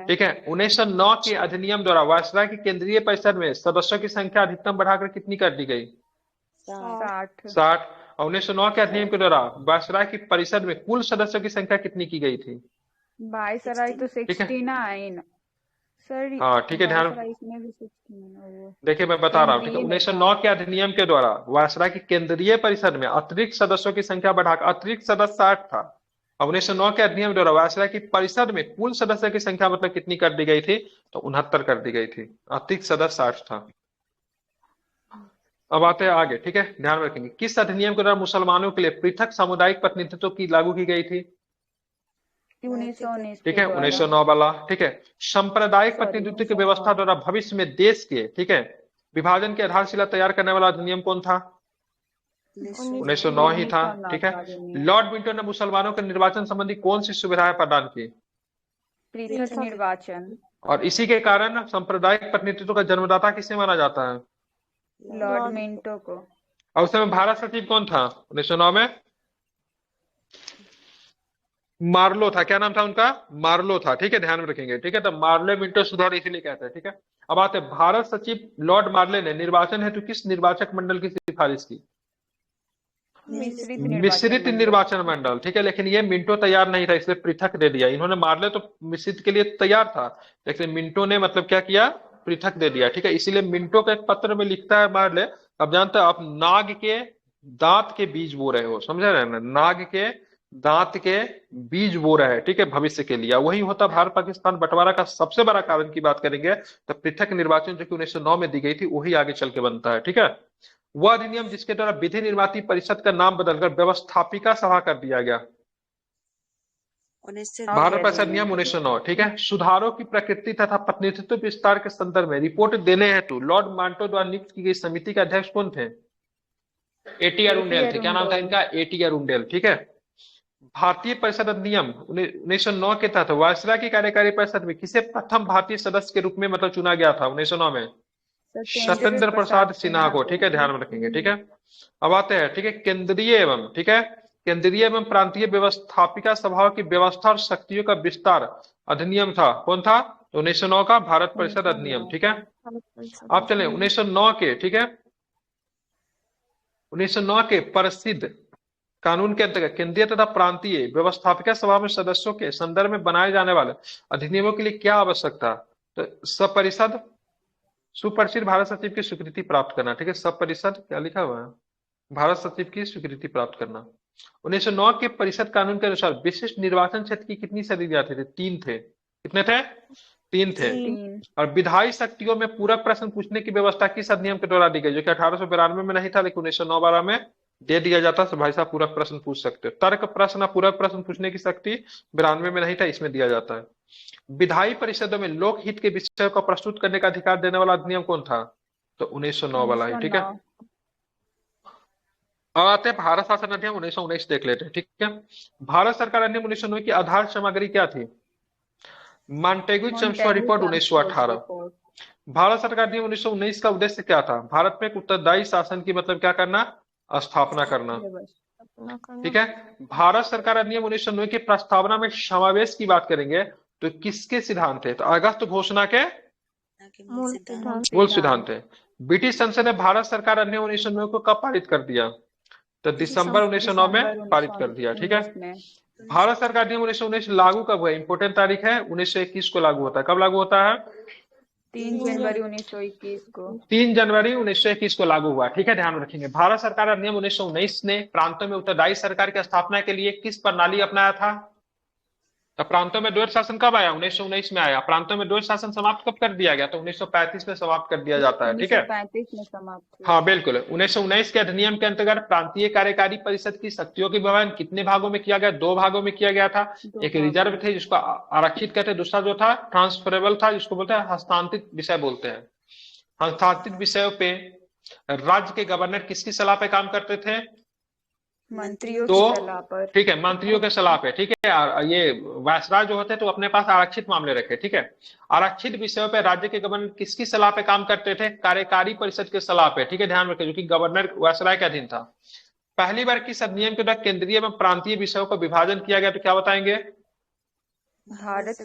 ठीक है। 1909 के अधिनियम द्वारा वायसराय की केंद्रीय परिषद में सदस्यों की संख्या अधिकतम बढ़ाकर कितनी कर दी गई? 60। और 1909 के अधिनियम के द्वारा वायसराय की परिषद में कुल सदस्यों की संख्या कितनी की गई थी? वायसराय तो 69 सर। हाँ, ठीक है, ध्यान देखिए मैं बता रहा हूँ, ठीक है। 1909 के अधिनियम के द्वारा वायसराय की केंद्रीय परिषद में अतिरिक्त सदस्यों की संख्या बढ़ाकर अतिरिक्त सदस्य 60 था। 1909 के अधिनियम द्वारा वायसराय की परिषद में कुल सदस्य की संख्या मतलब कितनी कर दी गई थी? तो 69 कर दी गई थी, अतिरिक्त सदस्य 60 था। अब आते हैं आगे, ठीक है, ध्यान रखेंगे। किस अधिनियम के द्वारा मुसलमानों के लिए पृथक सामुदायिक प्रतिनिधित्व की लागू की गई थी? 1919, ठीक है, 1909 वाला, ठीक है। सांप्रदायिक प्रतिनिधित्व की व्यवस्था द्वारा भविष्य में देश के, ठीक है, विभाजन की आधारशिला तैयार करने वाला अधिनियम कौन था? 1909 ही था, ठीक है। लॉर्ड मिंटो ने मुसलमानों के निर्वाचन संबंधी कौन सी सुविधाएं प्रदान की? पृथक निर्वाचन। और इसी के कारण सांप्रदायिक प्रतिनिधित्व का जन्मदाता किसे माना जाता है? लॉर्ड मिंटो को। और उस समय भारत सचिव कौन था 1909 में? मार्लो था। क्या नाम था उनका? मार्लो था। ठीक है, ध्यान में रखेंगे। ठीक है, तो मार्ले मिंटो सुधार इसीलिए कहते हैं। ठीक है, अब आते हैं भारत सचिव लॉर्ड मार्ले ने निर्वाचन हेतु किस निर्वाचक मंडल की सिफारिश की? मिश्रित निर्वाचन मंडल। ठीक है, लेकिन ये मिंटो तैयार नहीं था, इसलिए पृथक दे दिया इन्होंने। मार्ले तो मिश्रित के लिए तैयार था, लेकिन मिंटो ने मतलब क्या किया? पृथक दे दिया। ठीक है, इसीलिए मिंटो के एक पत्र में लिखता है मार्ले, अब जानते हो आप नाग के दांत के बीज बो रहे हो, समझ रहे हैं ना? नाग के दांत के बीज बो रहे हैं, ठीक है, भविष्य के लिए। वही होता भारत पाकिस्तान बंटवारा का सबसे बड़ा कारण की बात करेंगे तो पृथक निर्वाचन जो कि 1909 में दी गई थी, वही आगे चल के बनता है। ठीक है, वह अधिनियम जिसके द्वारा विधि निर्माती परिषद का नाम बदलकर व्यवस्थापिका सभा कर दिया गया, भारत परिषद नियम 1909। ठीक है, सुधारों की प्रकृति तथा प्रतिनिधित्व विस्तार के संदर्भ में रिपोर्ट देने हेतु लॉर्ड मांटो द्वारा नियुक्त की गई समिति के अध्यक्ष कौन थे? एटी अरुंडेल थे। क्या नाम था इनका? AT Arundale. ठीक है, भारतीय परिषद अधिनियम 1909 के तहत वायसराय की कार्यकारी परिषद में किसे प्रथम भारतीय सदस्य के रूप में मतलब चुना गया था 1909 में? सत्येंद्र प्रसाद सिन्हा को। ठीक है, ध्यान में रखेंगे। ठीक है, अब आते हैं। ठीक है, केंद्रीय एवं, ठीक है, केंद्रीय एवं प्रांतीय व्यवस्थापिका सभाओं की व्यवस्था और शक्तियों का विस्तार अधिनियम था। कौन था? 1909 का भारत परिषद अधिनियम। ठीक है, आप चले 1909 के, ठीक है, 1909 के प्रसिद्ध कानून के अंतर्गत केंद्रीय तथा प्रांतीय व्यवस्थापिका सभा में सदस्यों के संदर्भ में बनाए जाने वाले अधिनियमों के लिए क्या आवश्यक था? तो सपरिषद सुपरिचित भारत सचिव की स्वीकृति प्राप्त करना। ठीक है, सपरिषद क्या लिखा हुआ है? भारत सचिव की स्वीकृति प्राप्त करना। 1909 के परिषद कानून के अनुसार विशिष्ट निर्वाचन क्षेत्र की कितनी सदस्य थे? 3 थे। कितने थे? 3 थे। और विधायी शक्तियों में पूरक प्रश्न पूछने की व्यवस्था किस अधिनियम के द्वारा दी गई, जो कि 1892 में नहीं था, लेकिन 1909-12 में दे दिया जाता। तो भाई साहब पूरक प्रश्न पूछ सकते हो। तर्क प्रश्न, पूरक प्रश्न पूछने की शक्ति 92 में नहीं था, इसमें दिया जाता है। विधायी परिषदों में लोकहित के विषय को प्रस्तुत करने का अधिकार देने वाला अधिनियम कौन था? तो 1909 वाला है। ठीक है, अब आते हैं भारत शासन अधिनियम 1919 देख लेते हैं। ठीक है, भारत सरकार अधिनियम 1909 की आधार सामग्री क्या थी? Montagu चैम्स्को report 1918। भारत सरकार अधिनियम 1919 का उद्देश्य क्या था? भारत में एक उत्तरदायी शासन की मतलब क्या करना? स्थापना करना। ठीक है, भारत सरकार अधिनियम 1909 की प्रस्तावना में समावेश की बात करेंगे तो किसके सिद्धांत थे? तो अगस्त घोषणा के मूल सिद्धांत थे। ब्रिटिश संसद ने भारत सरकार अधिनियम 1909 को कब पारित कर दिया? तो दिसंबर 1909 में पारित कर दिया। ठीक है, भारत सरकार अधिनियम 1919 लागू कब हुआ? इंपोर्टेंट तारीख है, 1921 को लागू होता है। कब लागू होता है? 3 जनवरी 1921 को। 3 जनवरी 1921 को लागू हुआ। ठीक है, ध्यान में रखेंगे। भारत सरकार अधिनियम 1919 ने प्रांतों में उत्तरदायी सरकार की स्थापना के लिए किस प्रणाली अपनाया था? तो प्रांतों में द्वैध शासन कब आया? 1919 में आया। प्रांतों में द्वैध शासन समाप्त कब कर दिया गया? तो 1935 में समाप्त कर दिया जाता है। ठीक है, 1935 में समाप्त। हाँ बिल्कुल। 1919 के अधिनियम के अंतर्गत प्रांतीय कार्यकारी परिषद की शक्तियों के विभाजन कितने भागों में किया गया? 2 भागों में किया गया था। एक रिजर्व थे जिसको आरक्षित कहते हैं, दूसरा जो था ट्रांसफरेबल था जिसको बोलते हैं हस्तांतरित विषय बोलते हैं। हस्तांतरित विषयों पे राज्य के गवर्नर किसकी सलाह पे काम करते थे? मंत्रियों तो की सलाह पर। ठीक है, मंत्रियों के सलाह पे। ठीक है, और ये वायसराय जो होते तो अपने पास आरक्षित मामले रखे। ठीक है, आरक्षित विषयों पे राज्य के गवर्नर किसकी सलाह पे काम करते थे? कार्यकारी परिषद के सलाह पे। ठीक है, ध्यान रखें, जो कि गवर्नर वायसराय के अधीन था। पहली बार किस अधिनियम के द्वारा केंद्रीय एवं प्रांतीय विषयों को विभाजन किया गया? तो क्या बताएंगे? भारत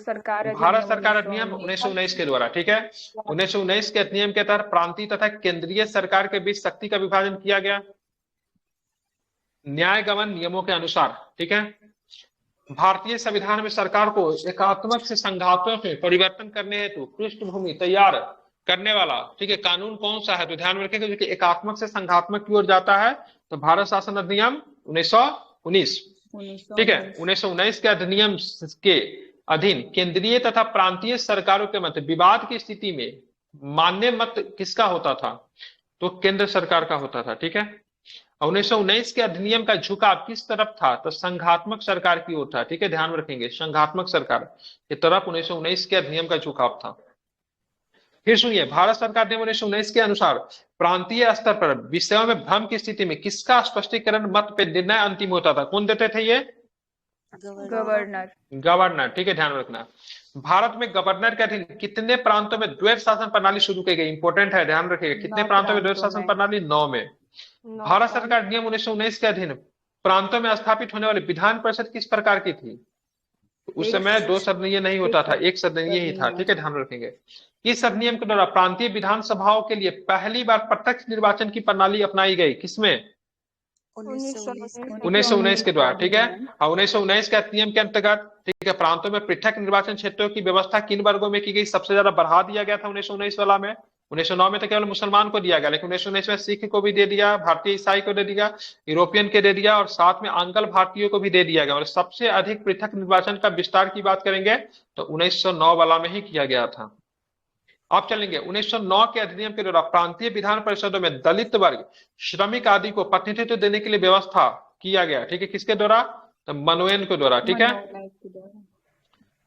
सरकार अधिनियम 1919 के द्वारा। ठीक है, 1919 के अधिनियम के तहत प्रांतीय तथा केंद्रीय सरकार के बीच शक्ति का विभाजन किया गया न्याय गमन नियमों के अनुसार। ठीक है, भारतीय संविधान में सरकार को एकात्मक से संघात्मक में परिवर्तन करने हेतु पृष्ठभूमि तैयार करने वाला, ठीक है, कानून कौन सा है? तो ध्यान में रखेंगे, जो कि एकात्मक से संघात्मक की ओर जाता है, तो भारत शासन अधिनियम 1919। ठीक है, 1919 के अधिनियम के अधीन केंद्रीय तथा प्रांतीय सरकारों के मध्य विवाद की स्थिति में मान्य मत किसका होता था? तो केंद्र सरकार का होता था। ठीक है, 1919 के अधिनियम का झुकाव किस तरफ था? तो संघात्मक सरकार की ओर था। ठीक है, ध्यान में रखेंगे, संघात्मक सरकार की तरफ 1919 के अधिनियम का झुकाव था। फिर सुनिए, भारत सरकार अधिनियम 1919 के अनुसार प्रांतीय स्तर पर विषयों में भ्रम की स्थिति में किसका स्पष्टीकरण मत पे निर्णय अंतिम होता था? कौन देते थे ये? गवर्नर। गवर्नर। ठीक है, ध्यान रखना। भारत में गवर्नर के अधीन कितने प्रांतों में द्वैत शासन प्रणाली शुरू की गई? इंपॉर्टेंट है, ध्यान रखिएगा। कितने 9 प्रांतों में द्वैत प्रांतों शासन में। प्रणाली? 9 में। 9 भारत प्रांत। सरकार नियम 1919 के अधीन प्रांतों में स्थापित होने वाली विधान परिषद किस प्रकार की थी? उस एक समय 2 सदनीय नहीं होता था, 1 सदनीय ही था। सदनीय। ठीक है, ध्यान रखेंगे। इस अधिनियम के द्वारा प्रांतीय विधानसभाओं के लिए पहली बार प्रत्यक्ष निर्वाचन की प्रणाली अपनाई गई, किसमें? 1919 के द्वारा। ठीक है, हाँ, 1919 के अधिनियम के अंतर्गत, ठीक है, प्रांतों में पृथक निर्वाचन क्षेत्रों की व्यवस्था किन वर्गों में की गई? सबसे ज्यादा बढ़ा दिया गया था 1919 वाला में। 1909 में तो केवल मुसलमान को दिया गया, लेकिन 1919 में सिख को भी दे दिया, भारतीय ईसाई को दे दिया, यूरोपियन के दे दिया, और साथ में आंग्ल भारतीयों को भी दे दिया गया। और सबसे अधिक पृथक निर्वाचन का विस्तार की बात करेंगे तो 1909 वाला में ही किया गया था। अब चलेंगे 1909 के अधिनियम के द्वारा प्रांतीय विधान परिषदों में दलित वर्ग, श्रमिक आदि को प्रतिनिधित्व देने के लिए व्यवस्था किया गया। ठीक है, किसके द्वारा? तो मनोनयन के द्वारा। ठीक है,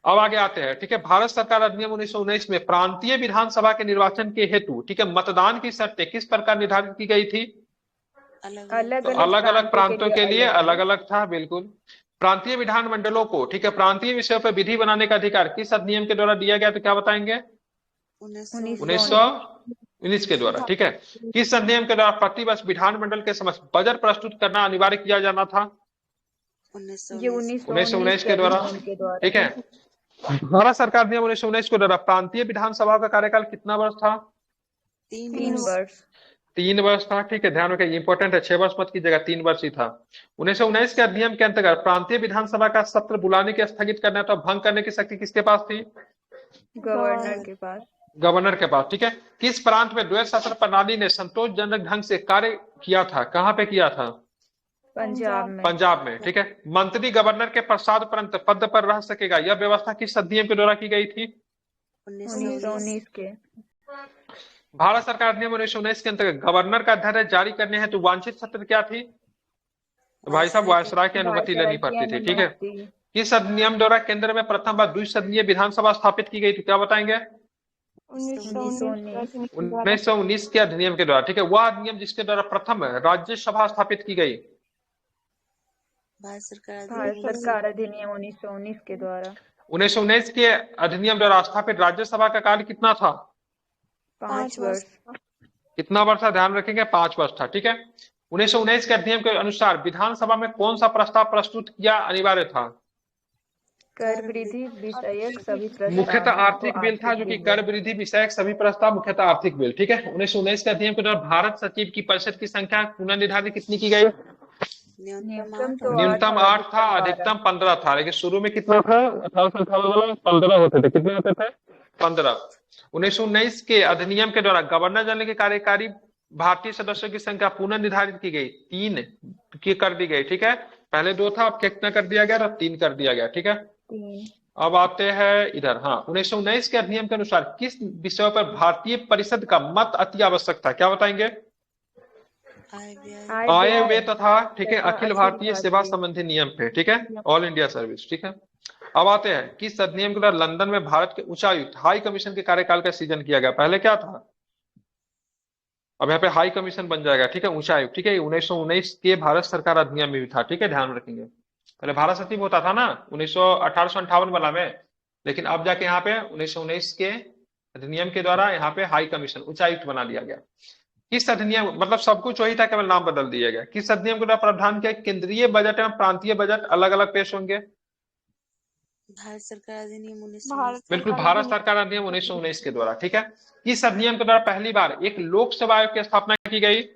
अब आगे आते हैं। ठीक है, भारत सरकार अधिनियम 1919 में प्रांतीय विधानसभा के निर्वाचन के हेतु, ठीक है, मतदान की शर्तें किस प्रकार निर्धारित की गई थी? अलग तो अलग अलग प्रांतों के लिए अलग अलग था, बिल्कुल। प्रांतीय विधान मंडलों को, ठीक है, प्रांतीय विषयों पर विधि बनाने का अधिकार किस अधिनियम के द्वारा दिया गया? तो क्या बताएंगे? 1919 के द्वारा। ठीक है, किस अधिनियम के द्वारा प्रतिवर्ष विधानमंडल के समक्ष बजट प्रस्तुत करना अनिवार्य किया जाना था? 1919 के द्वारा। ठीक है, भारत सरकार नियम 1919 के द्वारा प्रांतीय विधानसभा का कार्यकाल कितना वर्ष था? 3 वर्ष। 3 वर्ष था। ठीक है, ध्यान रखिए, इंपॉर्टेंट है, 6 वर्ष मत कीजिएगा, 3 वर्ष ही था। 1919 के अधिनियम के अंतर्गत प्रांतीय विधानसभा का सत्र बुलाने के, स्थगित करने तो भंग करने की शक्ति किसके पास थी? गवर्नर के पास। गवर्नर के पास। ठीक है, किस प्रांत में द्वैत शासन प्रणाली ने संतोषजनक ढंग से कार्य किया था? कहां पे किया था? पंजाब में। पंजाब में। ठीक है, मंत्री गवर्नर के प्रसाद परंत पद पर रह सकेगा, यह व्यवस्था किस अधिनियम के द्वारा की गई थी? 1919 के। भारत सरकार अधिनियम 1919 के अंतर्गत गवर्नर का अध्यादेश जारी करने हेतु वांछित सत्र क्या थी? भाई साहब, वायसराय की अनुमति लेनी पड़ती थी। ठीक है, किस अधिनियम द्वारा केंद्र में प्रथम बार द्विसदनीय विधानसभा स्थापित की गई थी? क्या बताएंगे? 1919 के अधिनियम के द्वारा। ठीक है, वह अधिनियम जिसके द्वारा प्रथम राज्यसभा स्थापित की गई? भारत सरकार अधिनियम 1919 के द्वारा। 1919 के अधिनियम द्वारा स्थापित राज्यसभा का काल कितना था? 5 वर्ष। कितना वर्ष था? ध्यान रखेंगे, 5 वर्ष था। ठीक है, 1919 के अधिनियम के अनुसार विधानसभा में कौन सा प्रस्ताव प्रस्तुत किया अनिवार्य था? कर वृद्धि विषयक सभी प्रस्ताव। मुख्यतः आर्थिक बिल था, जो कि कर वृद्धि विषयक सभी प्रस्ताव, मुख्यतः आर्थिक बिल। ठीक है, 1919 के अधिनियम के द्वारा भारत सचिव की परिषद की संख्या पुनर्निर्धारित कितनी की गई? न्यूनतम 8 था, अधिकतम 15 था, लेकिन शुरू में कितना था? 1858 वाला 15 होते थे। कितने होते थे? 15। 1919 के अधिनियम के द्वारा गवर्नर जनरल के कार्यकारी भारतीय सदस्यों की संख्या पुनर्निर्धारित की गई, 3 की कर दी गई। ठीक है, पहले 2 था, अब कितना कर दिया गया? 3 कर दिया गया। ठीक है, अब आते हैं इधर। हाँ, 1919 के अधिनियम के अनुसार किस विषय पर भारतीय परिषद का मत अति आवश्यक था? क्या बताएंगे? आय व्यय तथा, ठीक है, अखिल भारतीय सेवा संबंधी नियम पे। ठीक है, ऑल इंडिया सर्विस। ठीक है, अब आते हैं किस अधिनियम के द्वारा लंदन में भारत के उच्चायुक्त हाई कमीशन के कार्यकाल का सृजन किया गया? पहले क्या था? अब यहाँ पे हाई कमीशन बन जाएगा। ठीक है, उच्चायुक्त। ठीक है, 1919 के भारत सरकार अधिनियम में भी था। ठीक है, ध्यान रखेंगे, पहले भारत सचिव होता था ना 1858 वाला में, लेकिन अब जाके यहाँ पे 1919 के अधिनियम के द्वारा यहाँ पे हाई कमीशन, उच्चायुक्त बना दिया गया। किस अधिनियम, मतलब सब कुछ वही था, केवल नाम बदल दिया गया। किस अधिनियम के द्वारा प्रावधान किया केंद्रीय बजट एवं प्रांतीय बजट अलग अलग पेश होंगे? भारत सरकार अधिनियम 1919। बिल्कुल, भारत सरकार अधिनियम 1919 के द्वारा। ठीक है, किस अधिनियम के द्वारा पहली बार एक लोकसभा आयोग की स्थापना की गई?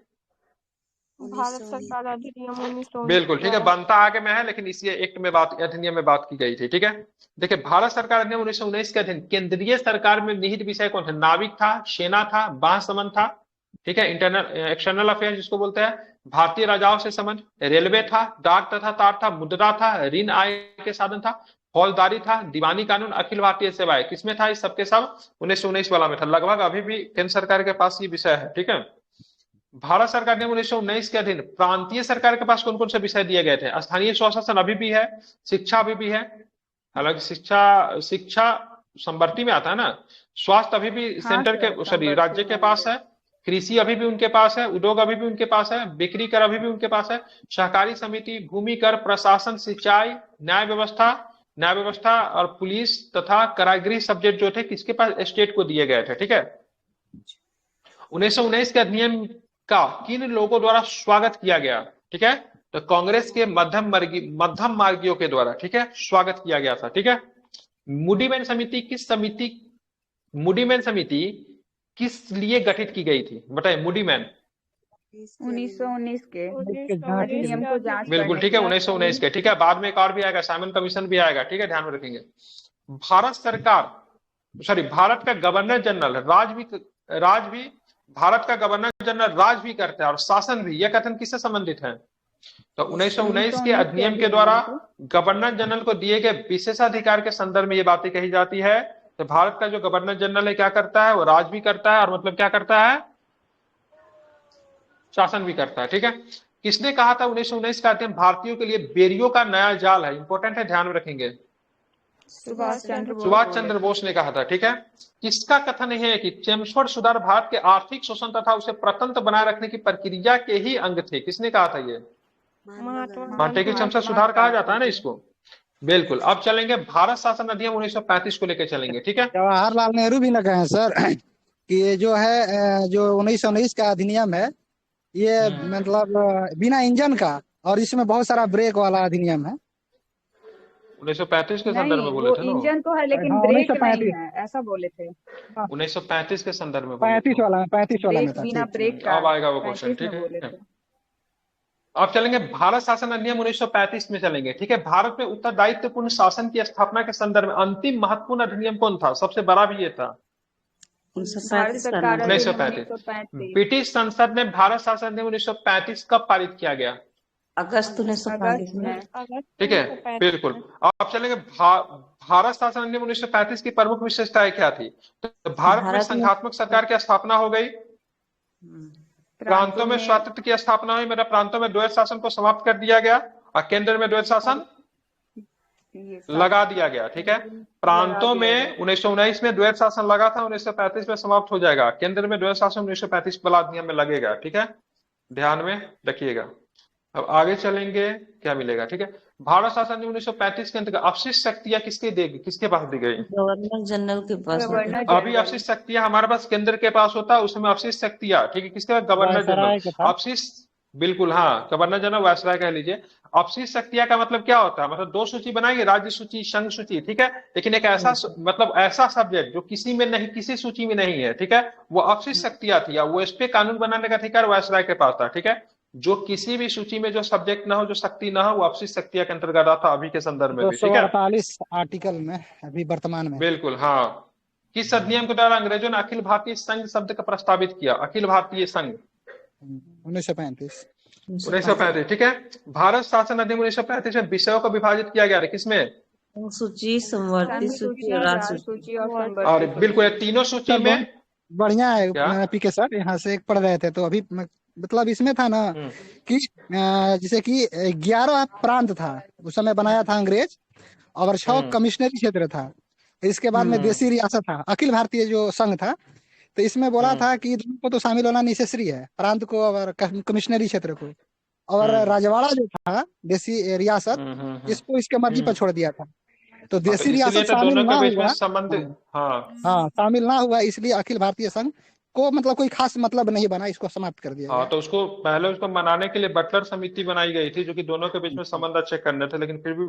भारत सरकार अधिनियम 1919। बिल्कुल, ठीक है, बनता आगे में है, लेकिन इसी एक्ट में बात, अधिनियम में बात की गई थी। ठीक है, देखिए, भारत सरकार अधिनियम 1919 के अधीन केंद्रीय सरकार में निहित विषय कौन थे? नाविक था, सेना था, बाह्य संबंध था, ठीक है, इंटरनल एक्सटर्नल अफेयर जिसको बोलते हैं, भारतीय राजाओं से संबंध, रेलवे था, डाक तथा तार था, मुद्रा था, ऋण आय के साधन था, फौजदारी था, दीवानी कानून, अखिल भारतीय सेवाएं, किसमें था? इस सबके सब 1919 वाला में था। लगभग अभी भी केंद्र सरकार के पास ये विषय है। ठीक है, भारत सरकार ने 1919 के अधीन प्रांतीय सरकार के पास कौन कौन से विषय दिए गए थे? स्थानीय स्वशासन अभी भी है, शिक्षा अभी भी है, हालांकि शिक्षा संवर्ती में आता है ना, स्वास्थ्य अभी भी सेंटर के, सॉरी, राज्य के पास है, कृषि अभी भी उनके पास है, उद्योग अभी भी उनके पास है, बिक्री कर अभी भी उनके पास है, सहकारी समिति, भूमि कर, प्रशासन, सिंचाई, न्याय व्यवस्था, न्याय व्यवस्था और पुलिस तथा कारागृह सब्जेक्ट जो थे किसके पास, स्टेट को दिए गए थे। ठीक है, 1919 के अधिनियम का किन लोगों द्वारा स्वागत किया गया? ठीक है, तो कांग्रेस के मध्यम मार्गियों के द्वारा, ठीक है, स्वागत किया गया था। ठीक है, मूडीमैन समिति किस लिए गठित की गई थी? बताइए, मूडीमैन 1919 के अधिनियम को जांच बिल्कुल ठीक है, 1919 के। ठीक है, बाद में एक और भी आएगा, साइमन कमीशन भी आएगा। ठीक है, ध्यान में रखेंगे। भारत का गवर्नर जनरल भारत का गवर्नर जनरल राज भी करता है और शासन भी, यह कथन किससे संबंधित है? तो 1919 के अधिनियम के द्वारा गवर्नर जनरल को दिए गए विशेषाधिकार के संदर्भ में ये बातें कही जाती है। तो भारत का जो गवर्नर जनरल है क्या करता है? वो राज भी करता है और मतलब क्या करता है? शासन भी करता है। ठीक है, किसने कहा था 1919 का अधिनियम भारतीयों के लिए बेरियों का नया जाल है? इंपॉर्टेंट है, ध्यान में रखेंगे। सुभाष चंद्र बोस ने कहा था। ठीक है, किसका कथन है कि चेम्सफोर्ड सुधार भारत के आर्थिक शोषण तथा उसे प्रतंत्र बनाए रखने की प्रक्रिया के ही अंग थे? किसने कहा था ये? मांटेग्यू चेम्सफोर्ड सुधार कहा जाता है ना इसको। बिल्कुल। अब चलेंगे भारत शासन अधिनियम 1935 को लेकर चलेंगे। ठीक है, जवाहरलाल नेहरू भी लगे हैं सर कि ये जो है जो 1919 का अधिनियम है ये मतलब बिना इंजन का और इसमें बहुत सारा ब्रेक वाला अधिनियम है। 1935 के संदर्भ में बोले थे ना, इंजन तो है लेकिन ब्रेक नहीं है, ऐसा बोले थे। 1935 के संदर्भ में 35 वाला में बिना ब्रेक का। अब आएगा वो क्वेश्चन। ठीक है, अब चलेंगे भारत शासन अधिनियम 1935 में चलेंगे। ठीक है, भारत में उत्तरदायित्वपूर्ण शासन की स्थापना के संदर्भ में अंतिम महत्वपूर्ण अधिनियम कौन था? सबसे बड़ा भी ये था 1935। ब्रिटिश संसद ने भारत शासन अधिनियम 1935 कब पारित किया गया? अगस्त 1935 में। ठीक है, बिल्कुल। अब चलेंगे भारत शासन अधिनियम 1935 की प्रमुख विशेषताएं क्या थी? तो भारत में संघात्मक सरकार की स्थापना हो गई, प्रांतों में स्वायत्त की स्थापना हुई, मेरा प्रांतों में द्वैध शासन को समाप्त कर दिया गया और केंद्र में द्वैध शासन लगा दिया गया। ठीक है, प्रांतों में 1919 में द्वैध शासन लगा था, 1935 में समाप्त हो जाएगा। केंद्र में द्वैध शासन 1935 वाला अधिनियम में लगेगा। ठीक है, ध्यान में रखिएगा। अब आगे चलेंगे, क्या मिलेगा? ठीक है, भारत शासन अधिनियम 1935 के अंतर्गत अपशिष्ट शक्तियां किसके पास दी गई? गवर्नर जनरल के पास। अभी अपशिष्ट शक्तियां हमारे पास केंद्र के पास होता है, उसमें अपशिष्ट शक्तियां, ठीक है, किसके पास? Governor general. अपशिष्ट, बिल्कुल, हाँ, गवर्नर जनरल वायसराय कह लीजिए। अपशिष्ट शक्तियां का मतलब क्या होता है? मतलब दो सूची बनाएंगे, राज्य सूची, संघ सूची। ठीक है, लेकिन एक ऐसा मतलब ऐसा सब्जेक्ट जो किसी में नहीं, किसी सूची में नहीं है, ठीक है, वो अपशिष्ट शक्तियां थी, वो इस पे कानून बनाने का अधिकार वायसराय के पास था। ठीक है, जो किसी भी सूची में जो सब्जेक्ट ना हो, जो शक्ति ना हो, वो अपशिष्ट शक्तियां के अंतर्गत आता अभी के संदर्भ में भी। ठीक है, 248 आर्टिकल में अभी वर्तमान में। बिल्कुल, हाँ। किस अधिनियम के द्वारा अंग्रेजों ने अखिल भारतीय संघ शब्द का प्रस्तावित किया? अखिल भारतीय संघ 1935। 1935। ठीक है, भारत शासन अधिनियम 1935 में विषयों को विभाजित किया गया है, किसमें? सूची, संवर्ती सूची और राज्य सूची। और बिल्कुल तीनों सूची में बढ़िया है पीके सर, यहाँ से एक पढ़ रहे थे तो अभी मतलब इसमें था ना कि जैसे कि 11 प्रांत था उस समय बनाया था अंग्रेज और 6 कमिश्नरी क्षेत्र था। इसके बाद में देसी रियासत था, अखिल भारतीय जो संघ था। तो इसमें बोला था कि दोनों को तो शामिल होना नेसेसरी है, प्रांत को और कमिश्नरी क्षेत्र को, और राजवाड़ा जो था देसी रियासत, इसको इसके मर्जी पर छोड़ दिया था। तो देसी रियासत शामिल ना हुआ, शामिल ना हुआ, इसलिए अखिल भारतीय संघ को मतलब कोई खास मतलब नहीं बना, इसको समाप्त कर दिया। हाँ, तो उसको पहले उसको मनाने के लिए बटलर समिति बनाई गई थी, जो कि दोनों के बीच में संबंध अच्छे करने थे, लेकिन फिर भी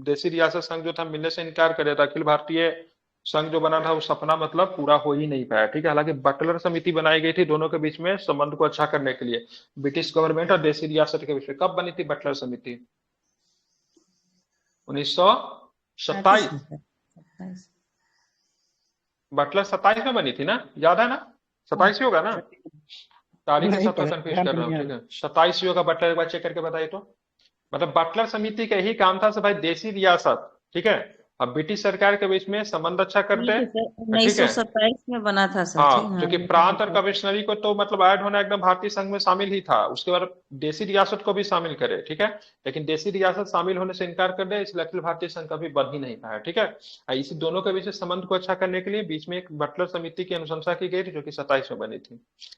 देसी रियासत संघ जो था मिलने से इनकार कर था। अखिल भारतीय संघ जो बना था वो सपना मतलब पूरा हो ही नहीं पाया। ठीक है, हालांकि बटलर समिति बनाई गई थी दोनों के बीच में संबंध को अच्छा करने के लिए, ब्रिटिश गवर्नमेंट और देसी रियासत के बीच में। कब बनी थी बटलर समिति? 1927। बटलर 27 में बनी थी ना, याद है ना? 27 होगा ना, तारीख के साथ कंफ्यूज कर रहा हूँ। ठीक है, 27 होगा बटलर, एक बार चेक करके बताइए तो। मतलब बटलर समिति का यही काम था भाई, देसी रियासत, ठीक है, अब ब्रिटिश सरकार के बीच में संबंध अच्छा करते हैं। 1927 में बना था सर। हाँ, क्योंकि प्रांत और कमिश्नरी को तो मतलब ऐड होना एकदम भारतीय संघ में शामिल ही था, उसके बाद देसी रियासत को भी शामिल करे। ठीक है, लेकिन देसी रियासत शामिल होने से इनकार कर दे, इसलिए अखिल भारतीय संघ कभी बन ही नहीं पाया। ठीक है, इसी दोनों के बीच संबंध को अच्छा करने के लिए बीच में एक बटलर समिति की अनुशंसा की गई थी, जो कि 27 में बनी थी,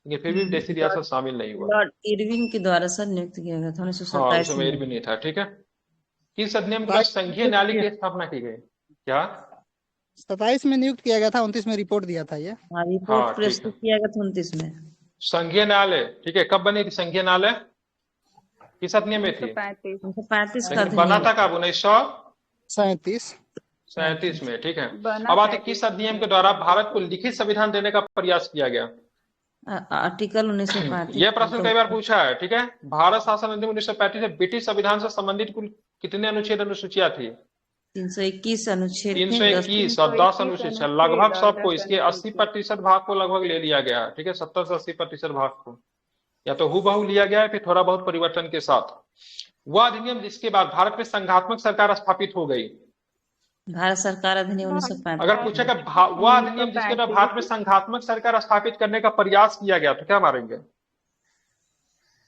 लेकिन फिर भी देसी रियासत शामिल नहीं हुआ। लॉर्ड इरविन के द्वारा सर नियुक्त किया गया था 1927 में। भी नहीं था। ठीक है, किस अधिनियम के तहत संघीय न्यायालय की स्थापना की गई? क्या? 27 में नियुक्त किया गया था, 29 में रिपोर्ट दिया था ये। रिपोर्ट हाँ, ठीक प्रस्तुत है। किया गया था 29 में। संघीय न्यायालय, ठीक है, कब बनी थी संघीय न्यायालय? किस अधिनियम में थी? 1935 का लेकिन बना था कब? 37 1937 में, ठीक है। बना अब आते 37 किस अधिनियम के द्वारा भारत को लिखित संविधान देने का प्रयास किया गया? आर्टिकल 1935। यह प्रश्न कई बार पूछा है, ठीक है। भारत शासन अधिनियम 1935 में ब्रिटिश संविधान से संबंधित कुल कितने अनुच्छेद अनुसूचियां थी? 321 अनुच्छेद थे, 321 और 10 अनुच्छेद, लगभग सबको, इसके 80% भाग को लगभग ले लिया गया है, ठीक है। 70 से 80% भाग को या तो हूबहू लिया गया है, फिर थोड़ा बहुत परिवर्तन के साथ। वह अधिनियम जिसके बाद भारत में संघात्मक सरकार स्थापित हो गई। भारत सरकार अधिनियम 1935। अगर पूछेगा वह अधिनियम जिसके द्वारा भारत में संघात्मक सरकार स्थापित करने का प्रयास किया गया, तो क्या मारेंगे?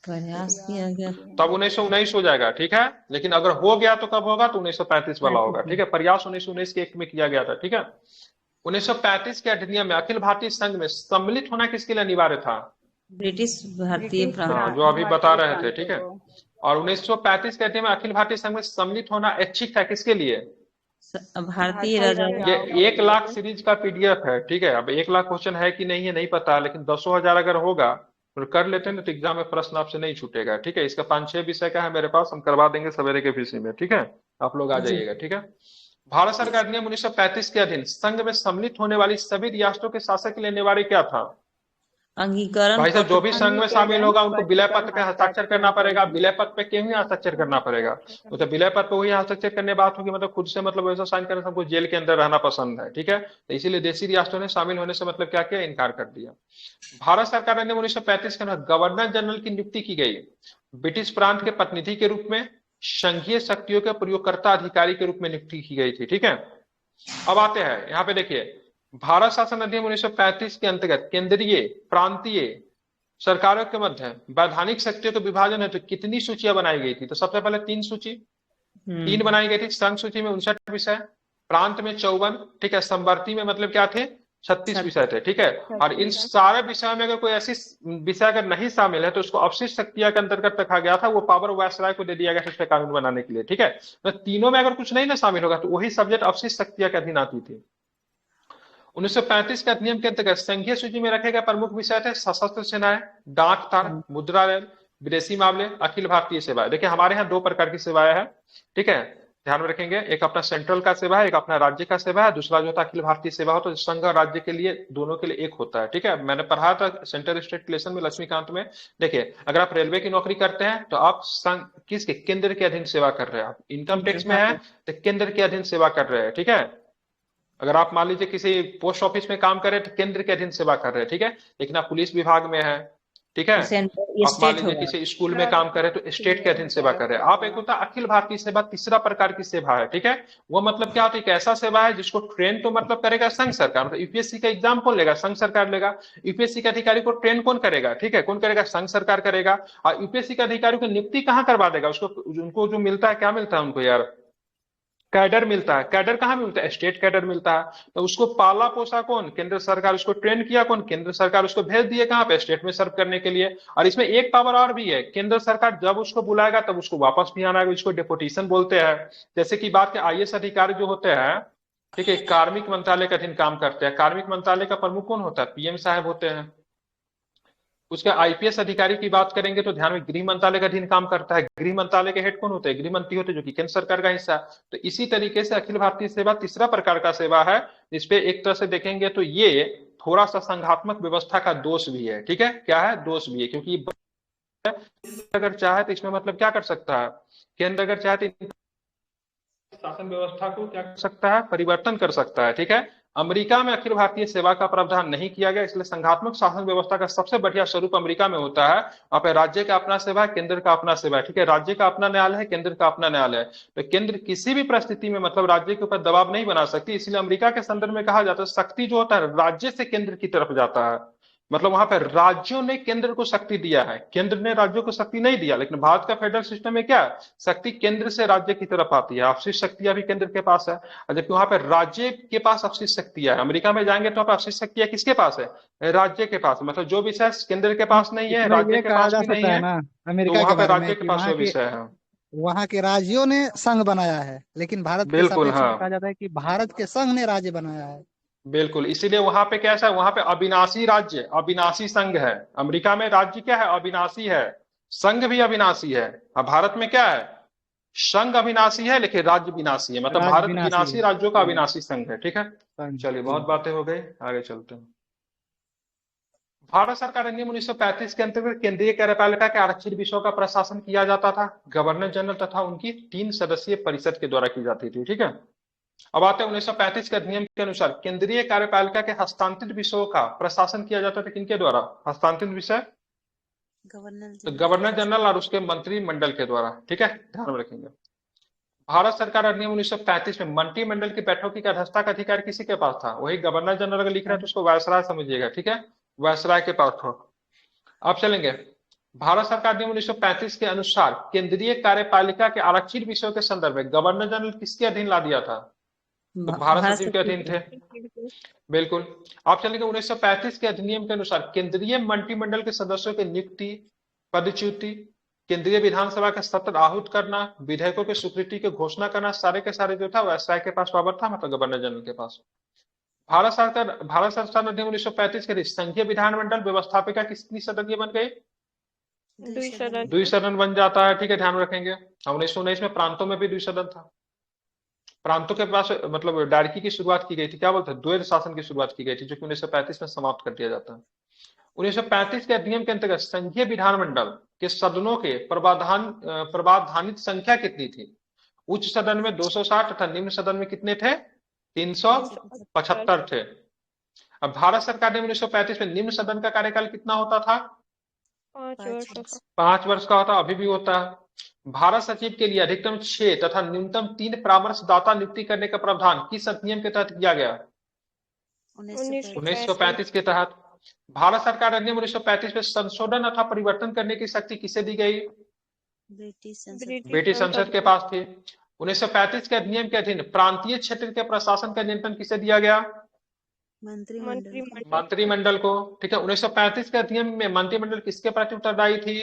प्रयास किया गया तब 1919 हो जाएगा, ठीक है। लेकिन अगर हो गया तो कब होगा? तो 1935 वाला होगा, ठीक है। प्रयास 1919 के एक्ट में किया गया था, ठीक है। 1935 के अधिनियम में अखिल भारतीय संघ में सम्मिलित होना किसके लिए अनिवार्य था? ब्रिटिश भारतीय प्रांत, जो अभी बता रहे थे, ठीक है। और 1935 के अधिनियम में अखिल भारतीय संघ में सम्मिलित होना ऐच्छिक था, किसके लिए? भारतीय राजा। ये 1 लाख सीरीज का PDF है, ठीक है। अब 1 लाख क्वेश्चन है कि नहीं है नहीं पता, लेकिन 10,000 अगर होगा तो कर लेते हैं, तो एग्जाम में प्रश्न आपसे नहीं छूटेगा, ठीक है। इसका 5-6 विषय का है मेरे पास, हम करवा देंगे सवेरे के विषय में, ठीक है। आप लोग आ जाइएगा, ठीक है। भारत सरकार अधिनियम 1935 के अधीन संघ में सम्मिलित होने वाली सभी रियासतों के शासक के लिए अनिवार्य क्या था? अंगीकरण। भाई साहब, जो भी संघ में शामिल होगा उनको विलय पत्र पे हस्ताक्षर करना पड़ेगा। विलय पत्र पे क्यों ही हस्ताक्षर करना पड़ेगा? तो विलय पत्र पे वही हस्ताक्षर करने बात होगी, मतलब खुद से, मतलब वैसा साइन करना, सबको जेल के अंदर रहना पसंद है, ठीक है। तो इसीलिए देशी रियासतों ने शामिल होने से मतलब क्या किया? इनकार कर दिया। भारत सरकार ने 1935 के अंदर गवर्नर जनरल की नियुक्ति की गई, ब्रिटिश प्रांत के प्रतिनिधि के रूप में, संघीय शक्तियों के प्रयोगकर्ता अधिकारी के रूप में नियुक्ति की गई थी, ठीक है। अब आते हैं यहाँ पे, देखिए, भारत शासन अधिनियम 1935 के अंतर्गत केंद्रीय प्रांतीय सरकारों के मध्य वैधानिक शक्तियों के विभाजन है तो कितनी सूचियां बनाई गई थी? तो सबसे पहले 3 सूची, 3 बनाई गई थी। संघ सूची में 59 विषय, प्रांत में 54, ठीक है, समवर्ती में मतलब क्या थे? 36 विषय थे, ठीक है। और इन सारे विषयों में अगर कोई ऐसी विषय अगर नहीं शामिल है तो उसको अवशिष्ट शक्तियां के अंतर्गत रखा गया था, वो पावर वायसराय को दे दिया गया था कानून बनाने के लिए, ठीक है। तो तीनों में अगर कुछ नहीं ना शामिल होगा तो वही सब्जेक्ट अवशिष्ट शक्तियां के अधीन आती थी। 1935 के अधिनियम के अंतर्गत संघीय सूची में रखे गए प्रमुख विषय थे सशस्त्र सेनाएं, डाक तार, मुद्रा रेल, विदेशी मामले, अखिल भारतीय सेवाएं। देखिए, हमारे यहाँ 2 प्रकार की सेवाएं हैं, ठीक है, ध्यान में रखेंगे। एक अपना सेंट्रल का सेवा है, एक अपना राज्य का सेवा है। दूसरा जो होता है अखिल भारतीय सेवा हो, तो संघ और राज्य के लिए, दोनों के लिए एक होता है, ठीक है। मैंने पढ़ा था सेंट्रल स्टेट रिलेशन में लक्ष्मीकांत में। देखिए, अगर आप रेलवे की नौकरी करते हैं तो आप संघ किसके? केंद्र के अधीन सेवा कर रहे हैं। आप इनकम टैक्स में है तो केंद्र के अधीन सेवा कर रहे हैं, ठीक है। अगर आप मान लीजिए किसी पोस्ट ऑफिस में काम कर रहे हैं तो केंद्र के अधीन सेवा कर रहे हैं, ठीक है। लेकिन आप पुलिस विभाग में है, ठीक है, आप मान लीजिए किसी स्कूल में काम कर रहे हैं तो स्टेट के अधीन सेवा कर रहे हैं आप। एक होता है अखिल भारतीय सेवा, तीसरा प्रकार की सेवा है, ठीक है। वो मतलब क्या होता है? एक ऐसा सेवा है जिसको ट्रेन तो मतलब करेगा संघ सरकार, मतलब यूपीएससी का एग्जाम कौन लेगा? संघ सरकार लेगा। यूपीएससी के अधिकारी को ट्रेन कौन करेगा? ठीक है, कौन करेगा? संघ सरकार करेगा। और यूपीएससी के अधिकारी को नियुक्ति कहाँ करवा देगा? उसको, उनको जो मिलता है, क्या मिलता है उनको यार? कैडर मिलता है। कैडर कहाँ मिलता है? स्टेट कैडर मिलता है। तो उसको पाला पोसा कौन? केंद्र सरकार। उसको ट्रेन किया कौन? केंद्र सरकार। उसको भेज दिए कहाँ पे? स्टेट में सर्व करने के लिए। और इसमें एक पावर और भी है, केंद्र सरकार जब उसको बुलाएगा तब उसको वापस भी आना है, इसको डेपुटेशन बोलते हैं। जैसे कि बात के IAS अधिकारी जो होते हैं, ठीक है, कार्मिक मंत्रालय के अधीन काम करते हैं। कार्मिक मंत्रालय का प्रमुख कौन होता है? PM साहब होते हैं। उसके IPS अधिकारी की बात करेंगे तो ध्यान में गृह मंत्रालय का अधीन काम करता है। गृह मंत्रालय के हेड कौन होते हैं? गृह मंत्री होते हैं, जो कि केंद्र सरकार का हिस्सा है। तो इसी तरीके से अखिल भारतीय सेवा तीसरा प्रकार का सेवा है, जिसपे एक तरह से देखेंगे तो ये थोड़ा सा संघात्मक व्यवस्था का दोष भी है, ठीक है। क्या है? दोष भी है, क्योंकि अगर चाहे तो इसमें मतलब क्या कर सकता है? केंद्र अगर चाहे तो शासन व्यवस्था को क्या कर सकता है? परिवर्तन कर सकता है, ठीक है। अमेरिका में अखिल भारतीय सेवा का प्रावधान नहीं किया गया, इसलिए संघात्मक शासन व्यवस्था का सबसे बढ़िया स्वरूप अमेरिका में होता है। वहां पे राज्य का अपना सेवा है, केंद्र का अपना सेवा है, ठीक है। राज्य का अपना न्यायालय है, केंद्र का अपना न्यायालय है। तो केंद्र किसी भी परिस्थिति में मतलब राज्य के ऊपर दबाव नहीं बना सकती, इसलिए अमेरिका के संदर्भ में कहा जाता है शक्ति जो होता है राज्य से केंद्र की तरफ जाता है। मतलब वहां पर राज्यों ने केंद्र को शक्ति दिया है, केंद्र ने राज्यों को शक्ति नहीं दिया। लेकिन भारत का फेडरल सिस्टम में क्या? शक्ति केंद्र से राज्य की तरफ आती है, अवशिष्ट शक्तियां भी केंद्र के पास है, जबकि वहां पर राज्य के पास अवशिष्ट शक्तियां है। अमेरिका में जाएंगे तो अवशिष्ट शक्तियां किसके पास है? राज्य के पास। मतलब जो विषय केंद्र के पास नहीं है, राज्य के पास भी नहीं है, तो वहां पर राज्य के पास वो विषय है। वहाँ के राज्यों ने संघ बनाया है, लेकिन भारत के बिल्कुल सापेक्ष में हाँ, कहा जाता है कि भारत के संघ ने राज्य बनाया है। बिल्कुल। इसीलिए वहां पे कैसा है, वहां पे अविनाशी राज्य, अविनाशी संघ है। अमेरिका में राज्य क्या है, अविनाशी है, संघ भी अविनाशी है। अब भारत में क्या है, संघ अविनाशी है लेकिन राज्य विनाशी है, मतलब राज्य भारत विनाशी विनाशी है। राज्यों का अविनाशी संघ है। ठीक है, संघ। चलिए बहुत बातें हो गई, आगे चलते हैं। भारत सरकार अधिनियम 1935 के अंतर्गत केंद्रीय कार्यपालिका के आरक्षित विषयों का प्रशासन किया जाता था गवर्नर जनरल तथा उनकी 3 सदस्यीय परिषद के द्वारा की जाती थी। ठीक है, अब आते हैं 1935 के अधिनियम के अनुसार केंद्रीय कार्यपालिका के हस्तांतरित विषयों का प्रशासन किया जाता था किनके द्वारा, हस्तांतरित विषय तो गवर्नर जनरल और उसके मंत्रिमंडल के द्वारा। ठीक है, ध्यान में रखेंगे। भारत सरकार अधिनियम 1935 में मंत्रिमंडल की बैठकों की अध्यक्षता का अधिकार किसी के पास था, वही गवर्नर जनरल अगर लिख रहे हैं तो उसको वायसराय समझिएगा। ठीक है, वायसराय के पास था। अब चलेंगे, भारत सरकार अधिनियम 1935 के अनुसार केंद्रीय कार्यपालिका के आरक्षित विषयों के संदर्भ में गवर्नर जनरल किसके अधीन ला दिया था, तो भारत सचिव के अधीन थे। बिल्कुल। आप चलेंगे 1935 के अधिनियम के अनुसार केंद्रीय मंत्रिमंडल के सदस्यों की नियुक्ति, पदच्युति, केंद्रीय विधानसभा का सत्र आहूत करना, विधेयकों की स्वीकृति की घोषणा करना, सारे के सारे जो था वायसराय के पास पावर था, मतलब गवर्नर जनरल के पास। भारत सरकार अधिनियम 1935 के संघीय विधानमंडल व्यवस्थापिका कितनी सदस्यीय बन गई, 2 सदन बन जाता है। ठीक है, ध्यान रखेंगे। 1919 में प्रांतों में भी 2 सदन था। प्रांतों के पास मतलब डायरकी की शुरुआत की गई थी, क्या बोलते हैं, द्वैध शासन की शुरुआत की गई थी, जो कि 1935 में समाप्त कर दिया जाता है। 1935 के अधिनियम के अंतर्गत संघीय विधानमंडल के सदनों के प्रावधानित संख्या कितनी थी, उच्च सदन में 260 तथा निम्न सदन में कितने थे, 375 थे। अब भारत सरकार ने 1935 में निम्न सदन का कार्यकाल कितना होता था, 5 वर्ष का होता, अभी भी होता है। भारत सचिव के लिए अधिकतम 6 तथा न्यूनतम 3 परामर्शदाता नियुक्ति करने का प्रावधान किस अधिनियम के तहत किया गया, 1935 के तहत। भारत सरकार अधिनियम 1935 में संशोधन अथवा परिवर्तन करने की शक्ति किसे दी गई, ब्रिटिश संसद के पास थी। 1935 के अधिनियम के अधीन प्रांतीय क्षेत्र के प्रशासन का नियंत्रण किसे दिया गया, मंत्रिमंडल को। ठीक है, 1935 के अधिनियम में मंत्रिमंडल किसके प्रति उत्तरदायी थी,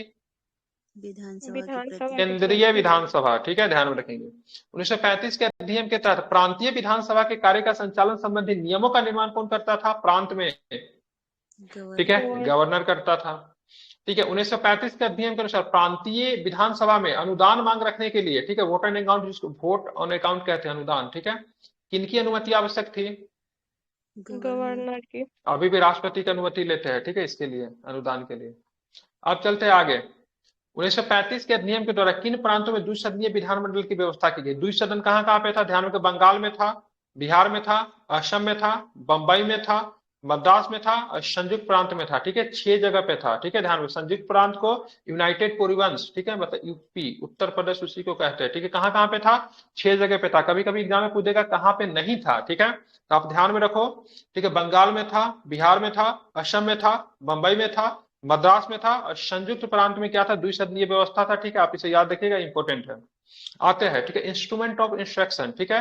केंद्रीय विधानसभा। ठीक है, ध्यान में रखेंगे। 1935 के अधिनियम के तहत प्रांतीय विधानसभा के कार्य का संचालन संबंधी नियमों का निर्माण कौन करता था, प्रांत में, ठीक है, गवर्नर करता था। ठीक है, 1935 के अधिनियम के अनुसार प्रांतीय विधानसभा में अनुदान मांग रखने के लिए, ठीक है, वोट ऑन अकाउंट, जिसको वोट ऑन अकाउंट कहते हैं, अनुदान, ठीक है, किनकी अनुमति आवश्यक थी, गवर्नर की। अभी भी राष्ट्रपति की अनुमति लेते हैं, ठीक है, इसके लिए, अनुदान के लिए। अब चलते हैं आगे। 1935 के अधिनियम के द्वारा किन प्रांतों में द्विसदनीय विधानमंडल की व्यवस्था की गई, द्विसदन कहाँ कहाँ पे था, ध्यान रखें, बंगाल में था, बिहार में था, असम में था, बंबई में था, मद्रास में था और संयुक्त प्रांत में था। ठीक है, 6 जगह पे था। ठीक है, ध्यान रखें, संयुक्त प्रांत को यूनाइटेड प्रोविंस, ठीक है, मतलब यूपी, उत्तर प्रदेश उसी को कहते हैं। ठीक है, कहाँ कहाँ पे था, 6 जगह पे था। कभी कभी एग्जाम में पूछेगा कहाँ पे नहीं था, ठीक है, तो आप ध्यान में रखो। ठीक है, बंगाल में था, बिहार में था, असम में था, बंबई में था, मद्रास में था और संयुक्त प्रांत में क्या था, द्विसदनीय व्यवस्था था। ठीक है, आप इसे याद रखिएगा, इंपॉर्टेंट है। आते हैं, ठीक है, इंस्ट्रूमेंट ऑफ इंस्ट्रक्शन। ठीक है,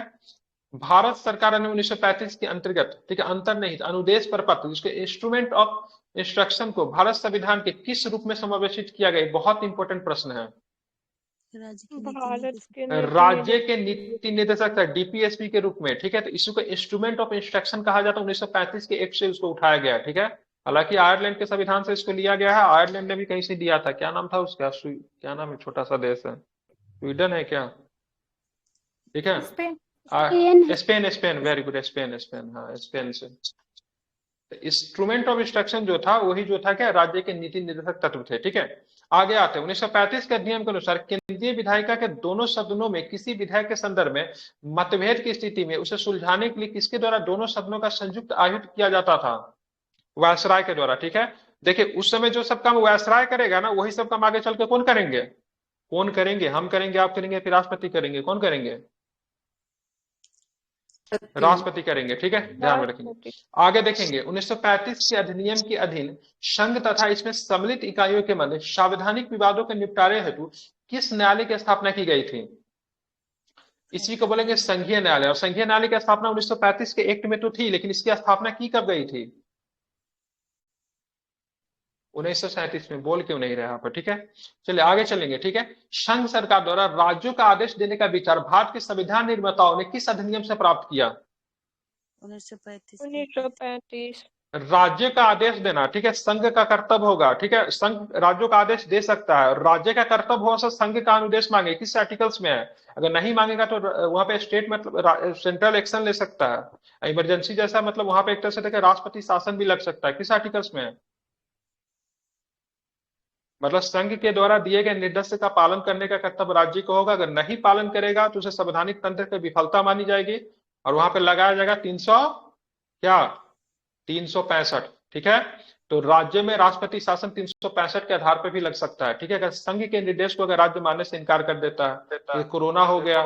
भारत सरकार ने 1935 के अंतर्गत, ठीक है, अंतर्निहित अनुदेश प्रपत्र, जिसके इंस्ट्रूमेंट ऑफ इंस्ट्रक्शन को भारत संविधान के किस रूप में समावेशित किया गया, बहुत इंपॉर्टेंट प्रश्न है। राज्य के नीति निर्देशक, डीपीएसपी के रूप में। ठीक है, तो इसको इंस्ट्रूमेंट ऑफ इंस्ट्रक्शन कहा जाता है, 1935 के एक्ट से उसको उठाया गया। ठीक है, हालांकि आयरलैंड के संविधान से इसको लिया गया है, आयरलैंड ने भी कहीं से दिया था, क्या नाम था उसका, क्या नाम है, छोटा सा देश है, स्वीडन है क्या, ठीक है, स्पेन, वेरी गुड, स्पेन, हाँ, स्पेन से। इंस्ट्रूमेंट ऑफ इंस्ट्रक्शन जो था वही जो था क्या, राज्य के नीति निर्देशक तत्व थे। ठीक है, आगे आते हैं। 1935 के अधिनियम के अनुसार केंद्रीय विधायिका के दोनों सदनों में किसी विधेयक के संदर्भ में मतभेद की स्थिति में उसे सुलझाने के लिए किसके द्वारा दोनों सदनों का संयुक्त आयोजन किया जाता था, वायसराय के द्वारा। ठीक है, देखिए उस समय जो सब काम वायसराय करेगा ना, वही सब काम आगे चल के कौन करेंगे, हम करेंगे, आप करेंगे, फिर राष्ट्रपति करेंगे, कौन करेंगे, राष्ट्रपति करेंगे। ठीक है, ध्यान में रखेंगे। आगे देखेंगे, 1935 के अधिनियम के अधीन संघ तथा इसमें सम्मिलित इकाइयों के मध्य संवैधानिक विवादों के निपटारे हेतु किस न्यायालय की स्थापना की गई थी, इसी को बोलेंगे संघीय न्यायालय। और संघीय न्यायालय की स्थापना 1935 के एक्ट में तो थी, लेकिन इसकी स्थापना की कब गई थी, 1937 में। बोल क्यों नहीं रहे यहाँ पर, ठीक है। चलिए आगे चलेंगे, ठीक है। संघ सरकार द्वारा राज्यों का आदेश देने का विचार भारत के संविधान निर्माताओं ने किस अधिनियम से प्राप्त किया? 1935। राज्य का आदेश देना, ठीक है, संघ का कर्तव्य होगा, ठीक है। संघ राज्यों का आदेश दे सकता है और राज्य का कर्तव्य हो सकता संघ का अनुदेश मांगे, किस आर्टिकल्स में है। अगर नहीं मांगेगा तो वहां पे स्टेट मतलब सेंट्रल एक्शन ले सकता है, इमरजेंसी जैसा, मतलब वहां पे एक तरह से देखिए राष्ट्रपति शासन भी लग सकता है, किस आर्टिकल्स में है। मतलब संघ के द्वारा दिए गए निर्देश का पालन करने का कर्तव्य राज्य को होगा, अगर नहीं पालन करेगा तो उसे संवैधानिक तंत्र की विफलता मानी जाएगी और वहां पे लगाया जाएगा 365, ठीक है। तो राज्य में राष्ट्रपति शासन 365 के आधार पर भी लग सकता है, ठीक है। अगर संघ के निर्देश को अगर राज्य मानने से इनकार कर देता है, तो कोरोना हो गया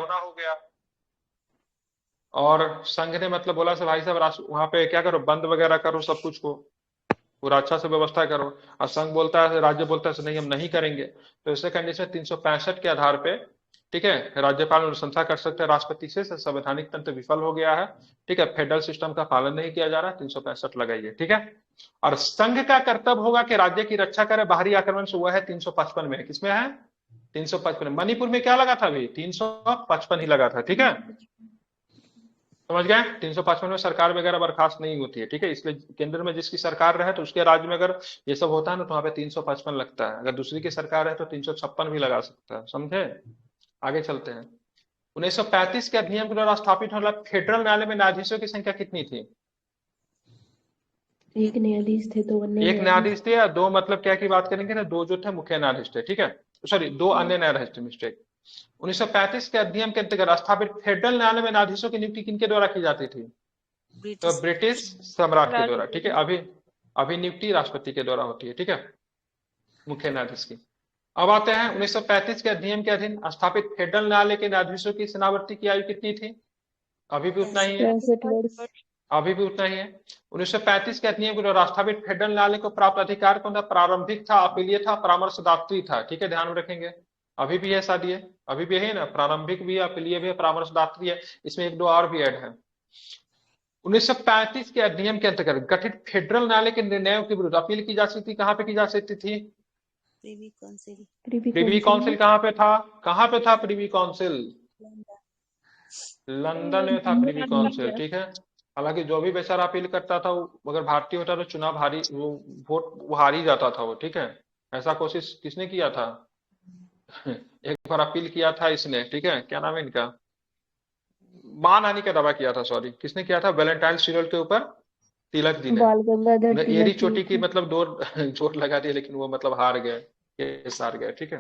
और संघ ने मतलब बोला से भाई साहब वहां पे क्या करो, बंद वगैरह करो, सब कुछ को पूरा अच्छा से व्यवस्था करो, और संघ बोलता है, राज्य बोलता है नहीं हम नहीं करेंगे, तो ऐसे कंडीशन 365 के आधार पे, ठीक है, राज्यपाल अनुशंसा कर सकते हैं राष्ट्रपति से संवैधानिक तंत्र विफल हो गया है, ठीक है, फेडरल सिस्टम का पालन नहीं किया जा रहा, 365 लगाइए, ठीक है। और संघ का कर्तव्य होगा कि राज्य की रक्षा करे बाहरी आक्रमण से, वह है 355 में। किसमें है? 355 में। मणिपुर में क्या लगा था अभी? 355 ही लगा था, ठीक है, समझ गए। 355 में सरकार वगैरह बर्खास्त नहीं होती है, ठीक है। इसलिए केंद्र में जिसकी सरकार रहे तो उसके राज्य में अगर ये सब होता है ना तो वहां पे 355 लगता है, अगर दूसरी की सरकार है तो 356 भी लगा सकता है, समझे। आगे चलते हैं। 1935 के अधिनियम के द्वारा स्थापित होने वाला फेडरल न्यायालय में न्यायाधीशों की संख्या कितनी थी? एक न्यायाधीश थे, दो अन्य एक न्यायाधीश थे या दो, मतलब क्या की बात करेंगे ना, दो जो थे मुख्य न्यायाधीश थे, ठीक है, सॉरी दो अन्य न्यायाधीश थे, मिस्टेक। 1935 के अधिनियम के अंतर्गत स्थापित फेडरल न्यायालय में न्यायाधीशों की नियुक्ति किनके द्वारा की जाती थी? तो ब्रिटिश सम्राट के द्वारा, ठीक है। अभी नियुक्ति राष्ट्रपति के द्वारा होती है, ठीक है, मुख्य न्यायाधीश की। अब आते हैं 1935 के अधिनियम के अधीन स्थापित फेडरल न्यायालय के न्यायाधीशों की सेनावर्ती की आयु कितनी थी? अभी भी उतना ही है, अभी भी उतना ही है। 1935 के अधिनियम के द्वारा स्थापित फेडरल न्यायालय को प्राप्त अधिकार कौन था? प्रारंभिक था, अपीलीय था, परामर्शदात्री था, ठीक है, ध्यान में रखेंगे। अभी भी है शादी है, अभी भी है ना, प्रारंभिक भी है, अपीलीय भी है, परामर्शदात्री है, इसमें एक दो और भी ऐड है। 1935 के अधिनियम के अंतर्गत गठित फेडरल न्यायालय के निर्णयों के विरुद्ध अपील की जा सकती, कहां पे की जा सकती थी? प्रिवी काउंसिल कहाँ पे था? कहाँ पे था प्रिवी काउंसिल? लंदन में था प्रिवी काउंसिल, ठीक है। हालांकि जो भी बेचारा अपील करता था वो अगर भारतीय होता तो चुनाव हारी, वो वोट वो हार ही जाता था वो, ठीक है। ऐसा कोशिश किसने किया था? एक बार अपील किया था इसने, ठीक है, क्या नाम है इनका, मानहानि का दावा किया था, सॉरी, किसने किया था? वैलेंटाइन सीरियल के ऊपर तिलक जी ने एड़ी चोटी की मतलब जोर लगा दिया, लेकिन वो मतलब हार गए, केस हार गए, ठीक है।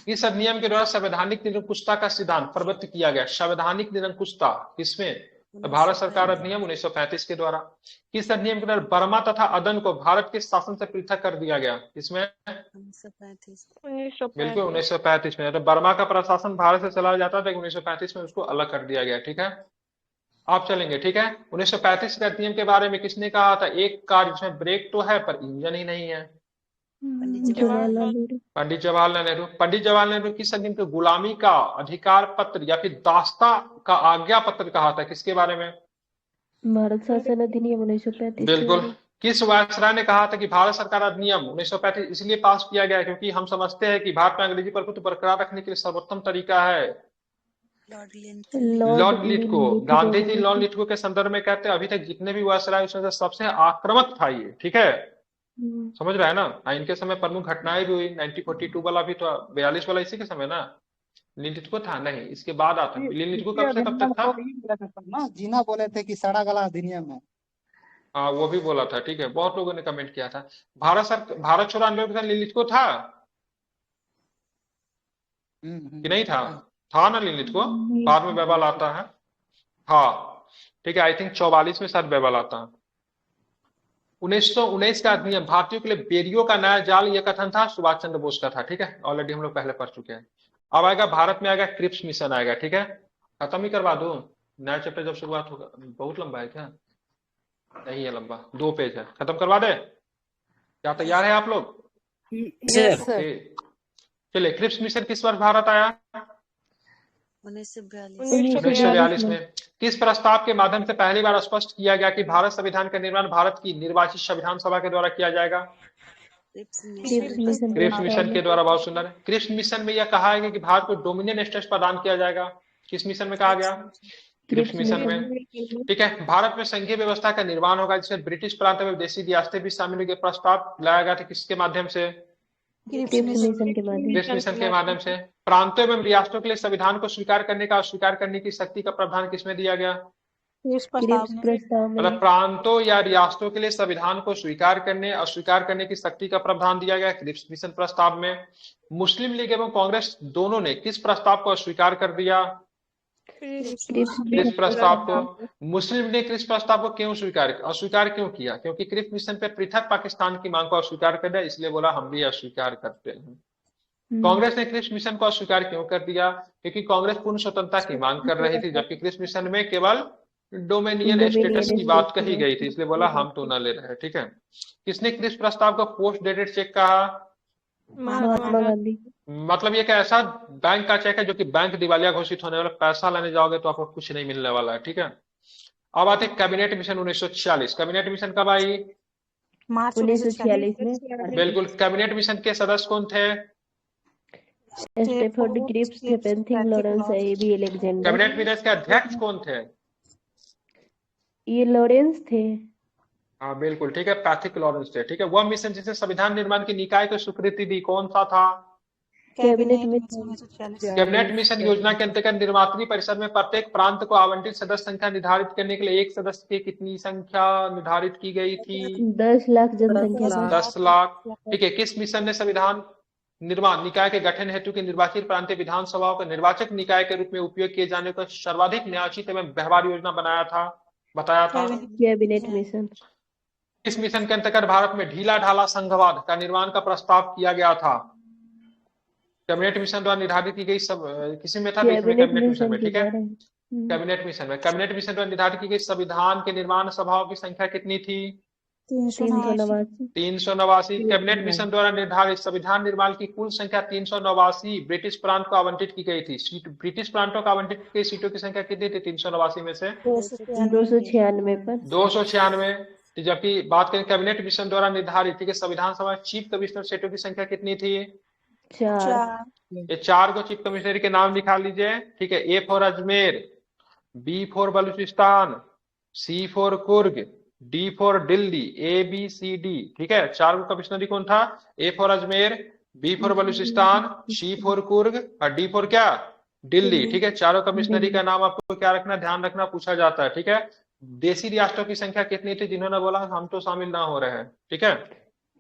इस अधिनियम के द्वारा संवैधानिक निरंकुशता का सिद्धांत प्रवृत्त किया गया। संवैधानिक निरंकुशता किसमें? भारत सरकार अधिनियम 1935 के द्वारा। किस अधिनियम के द्वारा बर्मा तथा अदन को भारत के शासन से पृथक कर दिया गया? किसमें? 1935। बिल्कुल 1935 में। तो बर्मा का प्रशासन भारत से चला जाता था, 1935 में उसको अलग कर दिया गया, ठीक है। आप चलेंगे, ठीक है। 1935 के अधिनियम के बारे में किसने कहा था? एक कार जिसमें ब्रेक तो है पर इंजन ही नहीं है। पंडित जवाहरलाल नेहरू। पंडित जवाहरलाल नेहरू किस अधिनियम को गुलामी का अधिकार पत्र या फिर दास्ता का आज्ञा पत्र कहा था? किसके बारे में? भारत शासन अधिनियम 1935। बिल्कुल। किस वायसराय ने कहा था कि भारत सरकार अधिनियम 1935 इसलिए पास किया गया क्योंकि हम समझते हैं कि भारत में अंग्रेजी प्रभुत्व बरकरार रखने के लिए सर्वोत्तम तरीका है? लॉर्ड लिटको। गांधी जी लॉर्ड लिटको के संदर्भ में कहते हैं अभी तक जितने भी वायसराय उसमें से सबसे आक्रामक था ये, ठीक है, समझ रहा है ना। इनके समय प्रमुख घटनाएं भी हुई, 1942 वाला भी तो 42 वाला इसी के समय ना, लिटको था नहीं, इसके बाद आता है। लिटको कब से कब तक था? जीना बोले थे कि सड़ा गला अधिनियम है। हाँ वो भी बोला था, ठीक है, बहुत लोगों ने कमेंट किया था। भारत छोड़ो आंदोलन लिटको था कि नहीं था? था ना लिटको, बाद में बेबल आता है, हाँ, ठीक है, आई थिंक 44 में शायद बेबल आता है। 1919 का अधिनियम भारतीयों के लिए बेरियो का नया जाल, यह कथन था सुभाष चंद्र बोस का था, ठीक है, ऑलरेडी हम लोग पहले पढ़ चुके हैं। अब आएगा भारत में आएगा क्रिप्स मिशन आएगा, ठीक है, खत्म ही करवा दो, नया चैप्टर जब शुरुआत होगा। बहुत लंबा है क्या? नहीं है लंबा, 2 पेज है, खत्म करवा दे, क्या तैयार है आप लोग? चलिए, क्रिप्स मिशन किस वर्ष भारत आया? 1942 में किस प्रस्ताव के माध्यम से पहली बार स्पष्ट किया गया कि भारत संविधान का निर्माण भारत की निर्वाचित संविधान सभा के द्वारा किया जाएगा? क्रिप्स मिशन के द्वारा। बहुत सुंदर। क्रिप्स मिशन में यह कहा है कि भारत को डोमिनियन स्टेटस प्रदान किया जाएगा। किस मिशन में कहा गया? क्रिप्स मिशन में। ठीक है। भारत में संघीय व्यवस्था का निर्माण होगा जिसमें ब्रिटिश प्रांत में विदेशी रियासतें भी शामिल होंगे। प्रस्ताव लाया गया था किसके माध्यम से? क्रिप्स मिशन के माध्यम से। प्रांतों एवं रियासतों के लिए संविधान को स्वीकार करने का अस्वीकार करने की शक्ति का प्रावधान किसमें दिया गया? मतलब प्रांतों या रियासतों के लिए संविधान को स्वीकार करने अस्वीकार करने की शक्ति का प्रावधान दिया गया क्रिप्स मिशन प्रस्ताव में। मुस्लिम लीग एवं कांग्रेस दोनों ने किस प्रस्ताव को अस्वीकार कर दिया? क्रिप्स प्रस्ताव को। मुस्लिम लीग ने क्रिप्स प्रस्ताव को क्यों अस्वीकार क्यों किया? क्योंकि क्रिप्स मिशन पे पृथक पाकिस्तान की मांग को अस्वीकार कर दिया, इसलिए बोला हम भी अस्वीकार करते हैं। कांग्रेस ने क्रिप्स मिशन को अस्वीकार क्यों कर दिया? क्योंकि कांग्रेस पूर्ण स्वतंत्रता की मांग कर रही थी, जबकि क्रिप्स मिशन में केवल डोमिनियन स्टेटस की बात कही गई थी, इसलिए बोला हम तो न ले रहे। ठीक है। किसने क्रिप्स प्रस्ताव को पोस्ट डेटेड चेक कहा? महात्मा गांधी। मतलब ये एक ऐसा बैंक का चेक है जो कि बैंक दिवालिया घोषित होने वाला, पैसा लेने जाओगे तो आपको कुछ नहीं मिलने वाला है। ठीक है। अब आते हैं कैबिनेट मिशन 1946। कैबिनेट मिशन कब आई? 1946 में। बिल्कुल। कैबिनेट मिशन के सदस्य कौन थे? स्टेफोर्ड क्रिप्स थे, Pethick Lawrence, A V Alexander. Cabinet mission के अध्यक्ष कौन थे? ये लॉरेंस थे। हाँ बिल्कुल ठीक है, पैथिक लॉरेंस थे। ठीक है। वह मिशन जिसे संविधान निर्माण की निकाय को स्वीकृति दी कौन सा था? Cabinet mission. कैबिनेट मिशन योजना के अंतर्गत निर्वाचनी परिषद में प्रत्येक प्रांत को आवंटित सदस्य संख्या निर्धारित करने के लिए एक सदस्य की कितनी संख्या निर्धारित की गई थी? 10 लाख जनसंख्या। 10 लाख। ठीक है। किस मिशन ने संविधान निर्माण निकाय के गठन हेतु की निर्वाचित प्रांतीय विधानसभाओं को निर्वाचक निकाय के रूप में उपयोग किए जाने को सर्वाधिक न्यायोचित एवं व्यवहार योजना बताया था? Cabinet mission. इस मिशन के अंतर्गत भारत में ढीला ढाला संघवाद का निर्माण का प्रस्ताव किया गया था। कैबिनेट मिशन द्वारा निर्धारित की गई सब किसी में था? कैबिनेट मिशन में। ठीक है। कैबिनेट मिशन में। कैबिनेट मिशन द्वारा निर्धारित की गई संविधान के निर्माण सभाओं की संख्या कितनी थी? 389। कैबिनेट मिशन द्वारा निर्धारित संविधान निर्माण की कुल संख्या 389 ब्रिटिश प्रांत को आवंटित की गई थी। ब्रिटिश प्रांतों को आवंटित की गई सीटों की संख्या कितनी थी 389 में से? 296 पर। 296। जबकि बात करें कैबिनेट मिशन द्वारा निर्धारित ठीक है संविधान सभा चीफ कमिश्नर सीटों की संख्या कितनी थी? 4। ये 4 को चीफ कमिश्नर के नाम लिखा लीजिए। ठीक है। A for Ajmer, B for Baluchistan, C for Coorg, D for Delhi, A B C D. ठीक है। 4 को कमिश्नरी कौन था? A for Ajmer, B for Baluchistan, C for Coorg और डी फॉर क्या? दिल्ली। ठीक है। 4 कमिश्नरी का नाम आपको क्या रखना, ध्यान रखना, पूछा जाता है। ठीक है। देशी रियासतों की संख्या कितनी थी जिन्होंने बोला हम तो शामिल ना हो रहे हैं? ठीक है।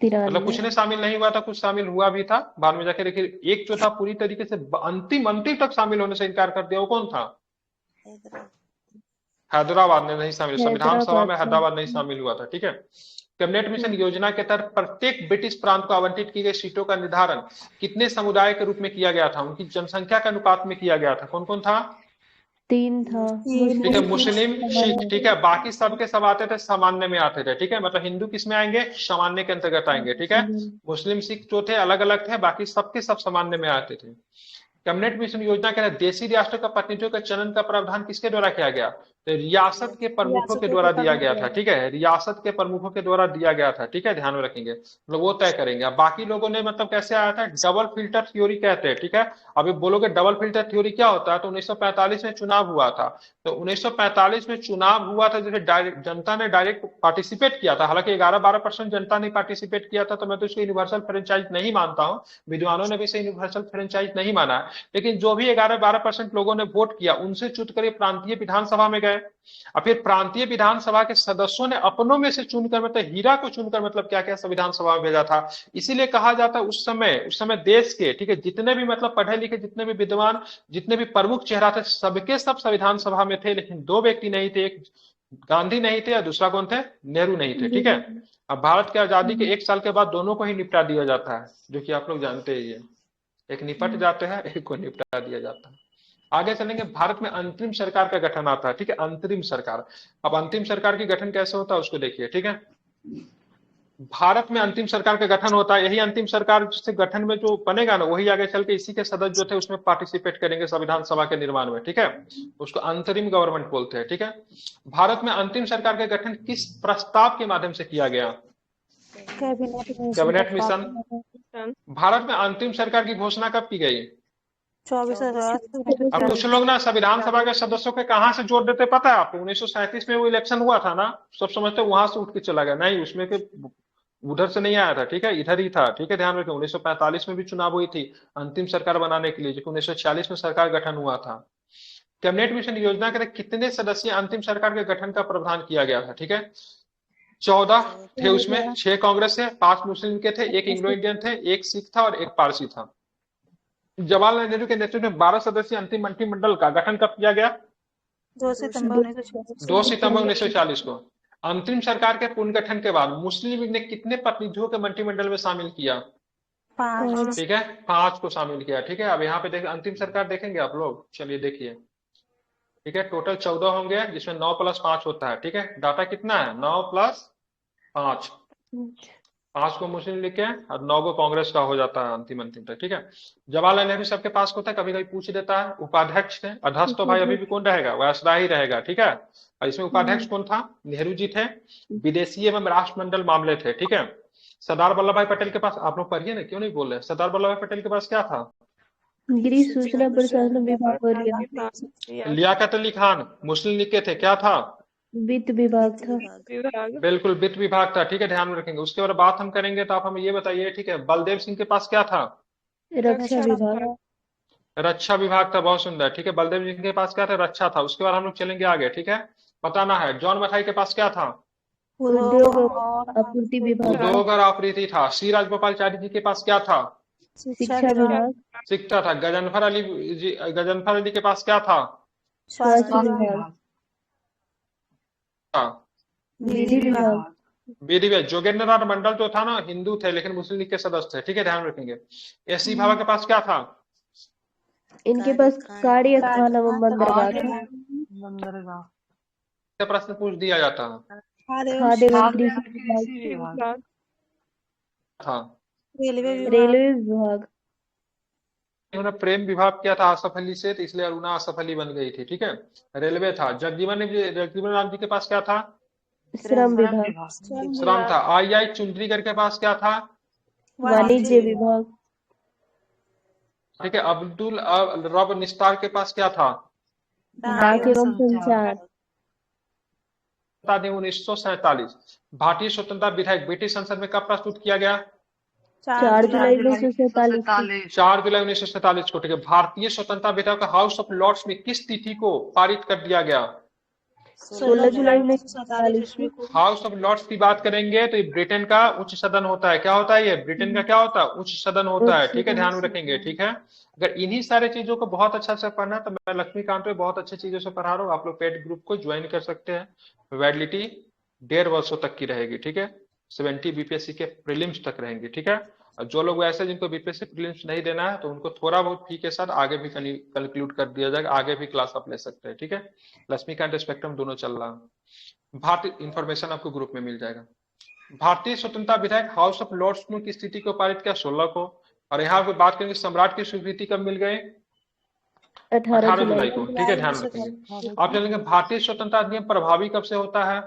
मतलब कुछ ने शामिल नहीं हुआ था, कुछ शामिल हुआ भी था बाद में जाके, लेकिन एक जो था पूरी तरीके से अंतिम तक शामिल होने से इनकार कर दिया। वो कौन था? हैदराबाद ने नहीं शामिल, संविधान सभा में हैदराबाद नहीं शामिल हुआ था। ठीक है। कैबिनेट मिशन योजना के तहत प्रत्येक ब्रिटिश प्रांत को आवंटित की गई सीटों का निर्धारण कितने समुदाय के रूप में किया गया था? उनकी जनसंख्या के अनुपात में किया गया था। कौन कौन था? 3 था। ठीक है। मुस्लिम, सिख। ठीक है। बाकी सबके सब आते थे सामान्य में आते थे। ठीक है। मतलब हिंदू किस में आएंगे? सामान्य के अंतर्गत आएंगे। ठीक है। मुस्लिम सिख जो थे अलग अलग थे, बाकी सबके सब सामान्य में आते थे। कैबिनेट मिशन योजना के तहत देशी रियासतों का प्रतिनिधित्व का चयन का प्रावधान किसके द्वारा किया गया? तो रियासत के प्रमुखों के द्वारा दिया गया था। ठीक है। रियासत के प्रमुखों के द्वारा दिया गया था। ठीक है। ध्यान में रखेंगे, मतलब वो तय करेंगे। अब बाकी लोगों ने मतलब कैसे आया था? डबल फिल्टर थ्योरी कहते हैं। ठीक है। अभी बोलोगे डबल फिल्टर थ्योरी क्या होता है, तो 1945 में चुनाव हुआ था। तो 1945 में चुनाव हुआ था जिसे जनता ने डायरेक्ट पार्टिसिपेट किया था। हालांकि 11-12% जनता ने पार्टिसिपेट किया था, तो मैं तो इसको यूनिवर्सल फ्रेंचाइज नहीं मानता हूँ। विद्वानों ने भी इसे यूनिवर्सल फ्रेंचाइज नहीं माना है, लेकिन जो भी 11-12% लोगों ने वोट किया उनसे चुन कर प्रांतीय विधानसभा में गए। और फिर प्रांतीय विधानसभा के सदस्यों ने अपनों में से चुनकर, मतलब हीरा को चुनकर, मतलब क्या क्या संविधान सभा में भेजा था। इसीलिए कहा जाता है उस समय देश के ठीक है जितने भी मतलब पढ़े लिखे, जितने भी विद्वान, जितने भी प्रमुख चेहरा थे, सबके सब संविधान सभा में थे, लेकिन 2 व्यक्ति नहीं थे। एक गांधी नहीं थे और दूसरा कौन थे? नेहरू नहीं थे। ठीक है। अब भारत की आजादी के 1 साल के बाद दोनों को ही निपटा दिया जाता है, जो कि आप लोग जानते ही है। एक निपट जाते हैं, एक को निपटा दिया जाता है। आगे चलेंगे। भारत में अंतरिम सरकार का गठन आता है। ठीक है। अंतरिम सरकार। अब अंतिम सरकार की गठन कैसे होता है उसको देखिए। ठीक है। भारत में अंतिम सरकार का गठन होता है, यही अंतिम सरकार से गठन में जो बनेगा ना, वही आगे चल के इसी के सदस्य जो थे उसमें पार्टिसिपेट करेंगे संविधान सभा के निर्माण में, ठीक है। उसको अंतरिम गवर्नमेंट बोलते हैं, ठीक है। भारत में अंतिम सरकार का गठन किस प्रस्ताव के माध्यम से किया गया? Cabinet mission. भारत में अंतिम सरकार की घोषणा कब की गई? 24 अगस्त। अब कुछ लोग ना संविधान सभा के सदस्यों के कहां से जोड़ देते पता है आपको? 1937 में वो इलेक्शन हुआ था ना, सब समझते वहां से उठ के चला गया, नहीं उसमें के उधर से नहीं आया था, ठीक है, इधर ही था, ठीक है। ध्यान रखें 1945 में भी चुनाव हुई थी अंतिम सरकार बनाने के लिए, जो 1946 में सरकार गठन हुआ था। कैबिनेट मिशन योजना के तहत कितने सदस्यीय अंतिम सरकार के गठन का प्रावधान किया गया था? ठीक है, 14 थे उसमें, 6 कांग्रेस से, 5 मुस्लिम के थे, 1 एंग्लो इंडियन थे, 1 सिख था और 1 पारसी था। जवाहरलाल नेहरू के नेतृत्व में 12 सदस्यीय अंतिम मंत्रिमंडल का गठन कब किया गया? 2 सितंबर 1940। 2 सितंबर 1940 को। अंतिम सरकार के पुनर्गठन के बाद मुस्लिम लीग ने कितने प्रतिनिधियों के मंत्रिमंडल में शामिल किया? 5। ठीक है, 5 को शामिल किया, ठीक है। अब यहाँ पे देख अंतिम सरकार देखेंगे आप लोग, चलिए देखिए, ठीक है। टोटल 14 होंगे जिसमें 9 + 5 होता है, ठीक है। डाटा कितना है? 9 + 5, 5 को मुस्लिम लीग के और 9 को कांग्रेस का हो जाता है अंतिम तक, ठीक है। जवाहरलाल नेहरू सबके पास होता है, कभी कभी पूछ देता है। उपाध्यक्ष थे, अध्यक्ष तो भाई अभी भी कौन रहेगा? वायसराय ही रहेगा, ठीक है। और इसमें उपाध्यक्ष कौन था? नेहरू जी थे। विदेशी एवं राष्ट्रमंडल मामले थे, ठीक है। सरदार वल्लभ भाई पटेल के पास, आप लोग पढ़िए ना, क्यों नहीं बोल रहे? सरदार वल्लभ भाई पटेल के पास क्या था? गृह सूचना प्रसारण विभाग और लियाकत अली खान मुस्लिम लीग के थे, क्या था? वित्त विभाग था। बिल्कुल वित्त विभाग था, ठीक है, ध्यान में रखेंगे। उसके बाद बात हम करेंगे तो आप हमें ये बताइए, ठीक है, बलदेव सिंह के पास क्या था? रक्षा विभाग। रक्षा विभाग था, बहुत सुंदर, ठीक है। बलदेव सिंह के पास क्या था? रक्षा था। उसके बाद हम लोग चलेंगे आगे, ठीक है, बताना है। जॉन मथाई के पास क्या था? उद्योग और आपूर्ति विभाग। उद्योग और आपूर्ति था। सी राजगोपालचारी जी के पास क्या था? शिक्षा विभाग। शिक्षा था। गजनफर अली के पास क्या था? स्वास्थ्य विभाग। विधि विभाग। विधि विभाग। जोगेंद्रनाथ मंडल जो था ना, हिंदू थे लेकिन मुस्लिम लीग के सदस्य थे, ठीक है, ध्यान रखेंगे। एस.सी. भाभा के पास क्या था? इनके पास कार्य स्थान एवं बंदरगाह था। प्रश्न पूछ दिया जाता है। खाद्य एवं कृषि विभाग था। रेलवे विभाग। उन्होंने प्रेम विभाग किया था आसफ अली से, तो इसलिए अरुणा आसफ अली बन गई थी, ठीक है। रेलवे था। जगजीवन राम जी के पास क्या था? श्रम विभाग। श्रम था। आई चुंडरीगढ़ के पास क्या था? वाणिज्य विभाग। ठीक है। अब्दुल रब निस्तार के पास क्या था? डाक एवं संचार। 1947 भारतीय स्वतंत्रता विधेयक ब्रिटिश संसद में कब प्रस्तुत किया गया? 4 जुलाई 1947। 4 जुलाई 1947 को, ठीक है। भारतीय स्वतंत्रता विधेयक हाउस ऑफ लॉर्ड्स में किस तिथि को पारित कर दिया गया? 16 जुलाई 1947 को। हाउस ऑफ लॉर्ड्स की बात करेंगे तो ये ब्रिटेन का उच्च सदन होता है। क्या होता है ये? ब्रिटेन का क्या होता है? उच्च सदन होता है, ठीक है, ध्यान में रखेंगे, ठीक है। अगर इन्हीं सारे चीजों को बहुत अच्छा से पढ़ना है तो मैं लक्ष्मीकांत पे बहुत अच्छी चीजों से पढ़ा रहा हूँ। आप लोग पेड ग्रुप को ज्वाइन कर सकते हैं। वैलिडिटी 1.5 वर्षों तक की रहेगी, ठीक है। 70 बीपीएससी के प्रीलिम्स तक रहेंगे, ठीक है। और जो लोग वैसे जिनको बीपीएससी प्रीलिम्स नहीं देना है तो उनको थोड़ा बहुत फी के साथ आगे भी कंक्लूड कर दिया जाएगा, आगे भी क्लास आप ले सकते हैं, ठीक है। लक्ष्मीकांत स्पेक्ट्रम दोनों चल रहा है। भारतीय इंफॉर्मेशन आपको ग्रुप में मिल जाएगा। भारतीय स्वतंत्रता विधेयक हाउस ऑफ लॉर्ड्स में किस तिथि को पारित किया? 16 को। और यहाँ पे बात करेंगे सम्राट की स्वीकृति कब मिल गए? 18 जुलाई को, ठीक है, ध्यान रखेंगे। आप चलेंगे भारतीय स्वतंत्रता अधिनियम प्रभावी कब से होता है?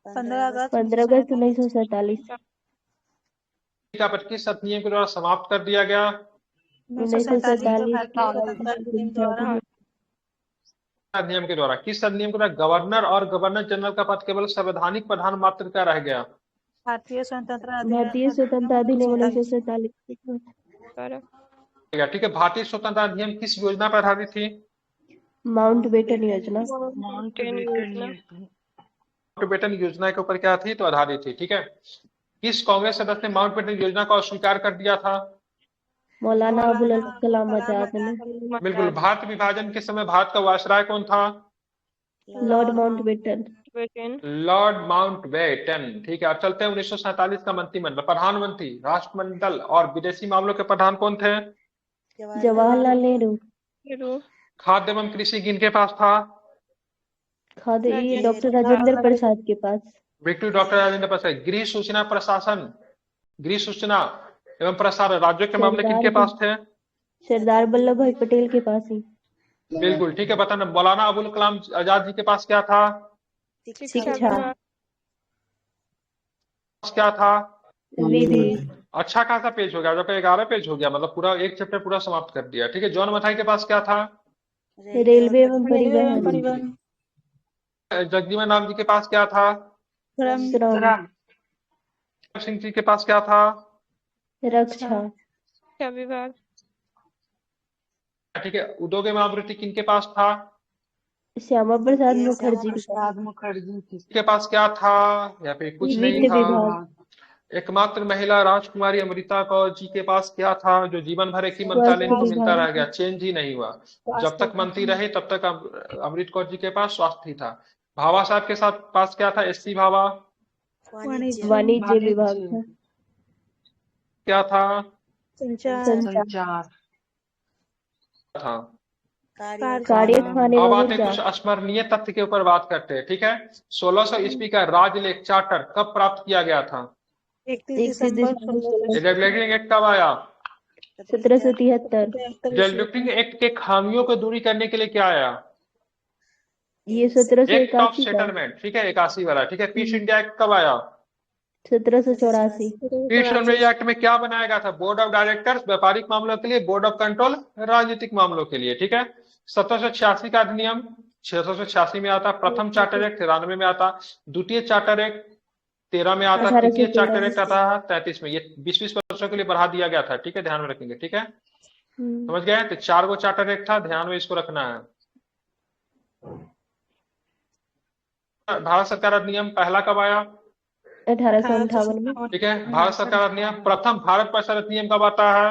15 अगस्त 1947। किस अधिनियम के द्वारा समाप्त कर दिया गया? 1947 अधिनियम के द्वारा। किस अधिनियम के द्वारा गवर्नर और गवर्नर जनरल का पद केवल संवैधानिक प्रधान मात्र का रह गया? भारतीय स्वतंत्रता अधिनियम 1947। ठीक है। भारतीय स्वतंत्रता अधिनियम किस योजना पर आधारित थी? माउंटबेटन योजना। माउंटबेटन योजना के ऊपर क्या थी? तो आधारित थी, ठीक है। किस कांग्रेस सदस्य ने माउंटबेटन योजना को अस्वीकार कर दिया था? मौलाना अबुल कलाम आजाद ने। बिल्कुल। भारत विभाजन के समय भारत का वायसराय कौन था? Lord Mountbatten. लॉर्ड माउंटबेटन, ठीक है। अब चलते हैं 1947 का मंत्रिमंडल। प्रधानमंत्री, राष्ट्रमंडल और विदेशी मामलों के प्रधान कौन थे? जवाहरलाल नेहरू। खाद्य एवं कृषि किनके पास था? खाद्य डॉक्टर राजेंद्र प्रसाद के पास। बिट्टू डॉक्टर राजेंद्र प्रसाद। गृह सूचना प्रशासन, गृह सूचना एवं प्रसारण राज्यों के मामले किनके पास थे? सरदार वल्लभ भाई पटेल के पास ही। बिल्कुल ठीक है। बताना, मौलाना अबुल कलाम आजाद जी के पास क्या था? शिक्षा। क्या था? विधि। अच्छा खासा पेज हो गया, जब 11 पेज हो गया, मतलब पूरा एक चैप्टर पूरा समाप्त कर दिया। ठीक है। जॉन मथाई के पास क्या था? रेलवे एवं परिवहन। जगजीवन राम जी के पास क्या था? श्रम। सिंह जी के पास क्या था? रक्षा विभाग। ठीक है। उद्योग एवं आवृत्ति किनके पास था? श्यामा प्रसाद मुखर्जी के पास क्या था? या फिर कुछ नहीं वित्त था? विभाग। एकमात्र महिला राजकुमारी अमृता कौर जी के पास क्या था, जो जीवन भर एक ही मंत्रालय को मिलता रह गया, चेंज ही नहीं हुआ? जब तक मंत्री रहे तब तक अमृत कौर जी के पास स्वास्थ्य ही था। भाभा साहब के साथ पास क्या था? एससी भाभा। वाणिज्य विभाग था। क्या था? संचार था। कार्यस्थान अब एवं आते हैं ऊर्जा। कुछ स्मरणीय तथ्य के ऊपर बात करते हैं। ठीक है। 1600 ईस्वी का राजलेख चार्टर कब प्राप्त किया गया था? 31 दिसंबर डेवलपिंग एक्ट कब आया? 1773। डेवलपिंग एक्ट के खामियों को दूरी करने के लिए क्या आया? ये एक्ट ऑफ 1781 का। सेटलमेंट। ठीक है, 81 वाला। ठीक है। पीस इंडिया एक्ट कब आया? 1784। पीस इंडिया एक्ट में क्या बनाया गया था? बोर्ड ऑफ डायरेक्टर्स व्यापारिक मामलों के लिए, बोर्ड ऑफ कंट्रोल राजनीतिक मामलों के लिए। ठीक है। 1786 का अधिनियम 1786 में आता। प्रथम चार्टर एक्ट 93 में आता। द्वितीय चार्टर एक्ट 13 में आता। तृतीय चार्टर एक्ट आता है 33 में। ये 20-20 वर्षों के लिए बढ़ा दिया गया था। ठीक है, ध्यान में रखेंगे। ठीक है, समझ गए? तो 4 गो चार्टर एक्ट था, ध्यान में इसको रखना है। भारत सरकार अधिनियम पहला कब आया? 1858 में। ठीक है। भारत सरकार अधिनियम प्रथम भारत परिषद अधिनियम कब आता है?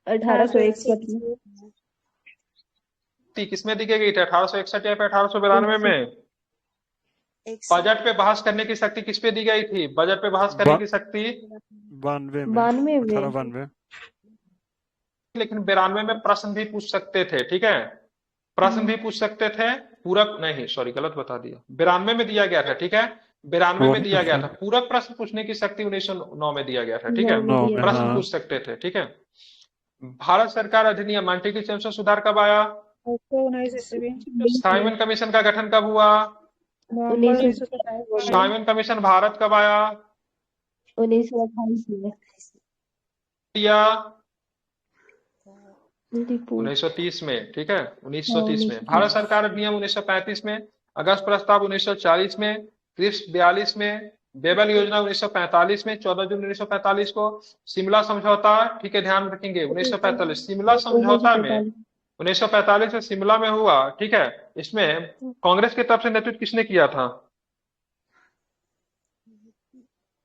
1861 में। किसमें दी गई थी? 1861 या फिर 1892 में? बजट पे बहस करने की शक्ति किस पे दी गई थी? बजट पे बहस करने की शक्ति 92 में। लेकिन 92 में प्रश्न भी पूछ सकते थे। ठीक है, प्रश्न भी पूछ सकते थे। पूरक नहीं, सॉरी गलत बता दिया। 92 में दिया गया था। ठीक है, 92 में दिया गया था। पूरक प्रश्न पूछने की शक्ति 1909 में दिया गया था। ठीक है, प्रश्न पूछ सकते थे। ठीक है। भारत सरकार अधिनियम एंटी करप्शन सुधार कब आया? 19 साइमन कमीशन का गठन कब हुआ? 1927 साइमन कमीशन भारत कब आया? 1928 में। 1930 में। ठीक है, 1930 में। भारत सरकार अधिनियम 1935 में। अगस्त प्रस्ताव 1940 में। क्रिप्स 42 में। बेबल योजना 1945 में, 14 जून 1945 को। शिमला समझौता, ठीक है, ध्यान रखेंगे, 1945 शिमला समझौता में 1945 में शिमला में हुआ। ठीक है, इसमें कांग्रेस की तरफ से नेतृत्व किसने किया था?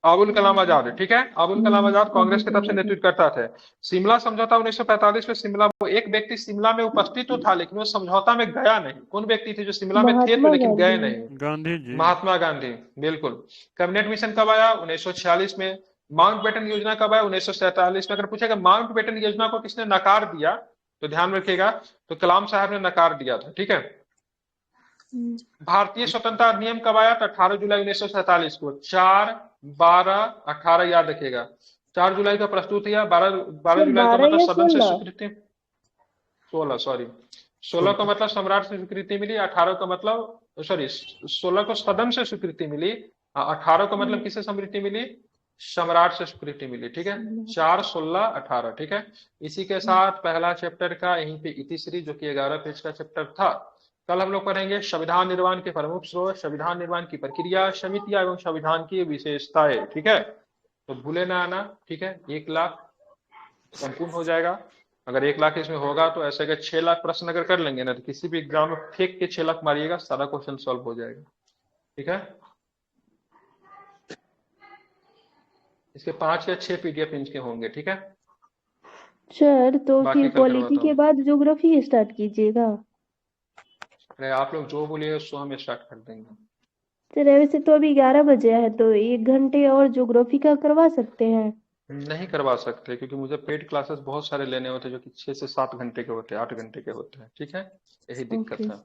अबुल कलाम आजाद। ठीक है, अबुल कलाम आजाद कांग्रेस की तरफ से नेतृत्व करता था। शिमला समझौता 1945 में शिमला, वो एक व्यक्ति शिमला में उपस्थित तो था लेकिन वो समझौता में गया नहीं। कौन व्यक्ति थे जो शिमला में थे तो लेकिन गए नहीं? गांधी जी। महात्मा गांधी, बिल्कुल। कैबिनेट मिशन कब आया? 1946 में। माउंट बेटन योजना कब आया? 1947 में। अगर पूछेगा माउंट बेटन योजना को किसने नकार दिया तो ध्यान रखिएगा, तो कलाम साहब ने नकार दिया था। ठीक है। भारतीय स्वतंत्रता अधिनियम कब आया? तो 18 जुलाई 1947 को। 4, 12, 18 याद रखिएगा। 4 जुलाई का प्रस्तुत किया, 12 जुलाई का मतलब सदन से स्वीकृति, 16 सॉरी 16 का मतलब सम्राट से स्वीकृति मिली, 18 का मतलब सॉरी 16 को सदन से स्वीकृति मिली, 18 का मतलब किससे स्वीकृति मिली? सम्राट से स्वीकृति मिली। ठीक है, 4, 16, 18। ठीक है, इसी के साथ पहला चैप्टर का यहीं पे इतिश्री, जो कि 11 पेज का चैप्टर था। कल हम लोग पढ़ेंगे संविधान निर्माण के प्रमुख स्रोत, संविधान निर्माण की प्रक्रिया, समितियां एवं संविधान की विशेषताएं। ठीक है, तो भूले ना आना। ठीक है, 1 लाख संपूर्ण हो जाएगा। अगर 1 लाख इसमें होगा तो ऐसे अगर 6 लाख प्रश्न अगर कर लेंगे ना, तो किसी भी एग्जाम में फेंक के 6 लाख मारिएगा, सारा क्वेश्चन सॉल्व हो जाएगा। ठीक है, इसके 5 या 6 PDF इनके होंगे। ठीक है सर, तो बाकी फिर कल पॉलिटी करवाता के हूँ। बाद ज्योग्राफी स्टार्ट कीजिएगा। अरे आप लोग जो बोलिए उसको हम स्टार्ट कर देंगे। सर वैसे तो अभी 11 बजे है, तो 1 घंटे और ज्योग्राफी का करवा सकते हैं। नहीं करवा सकते क्योंकि मुझे पेड क्लासेस बहुत सारे लेने होते हैं जो कि 6 से 7 घंटे के होते हैं, 8 घंटे के होते हैं। ठीक है, यही दिक्कत ओके। है।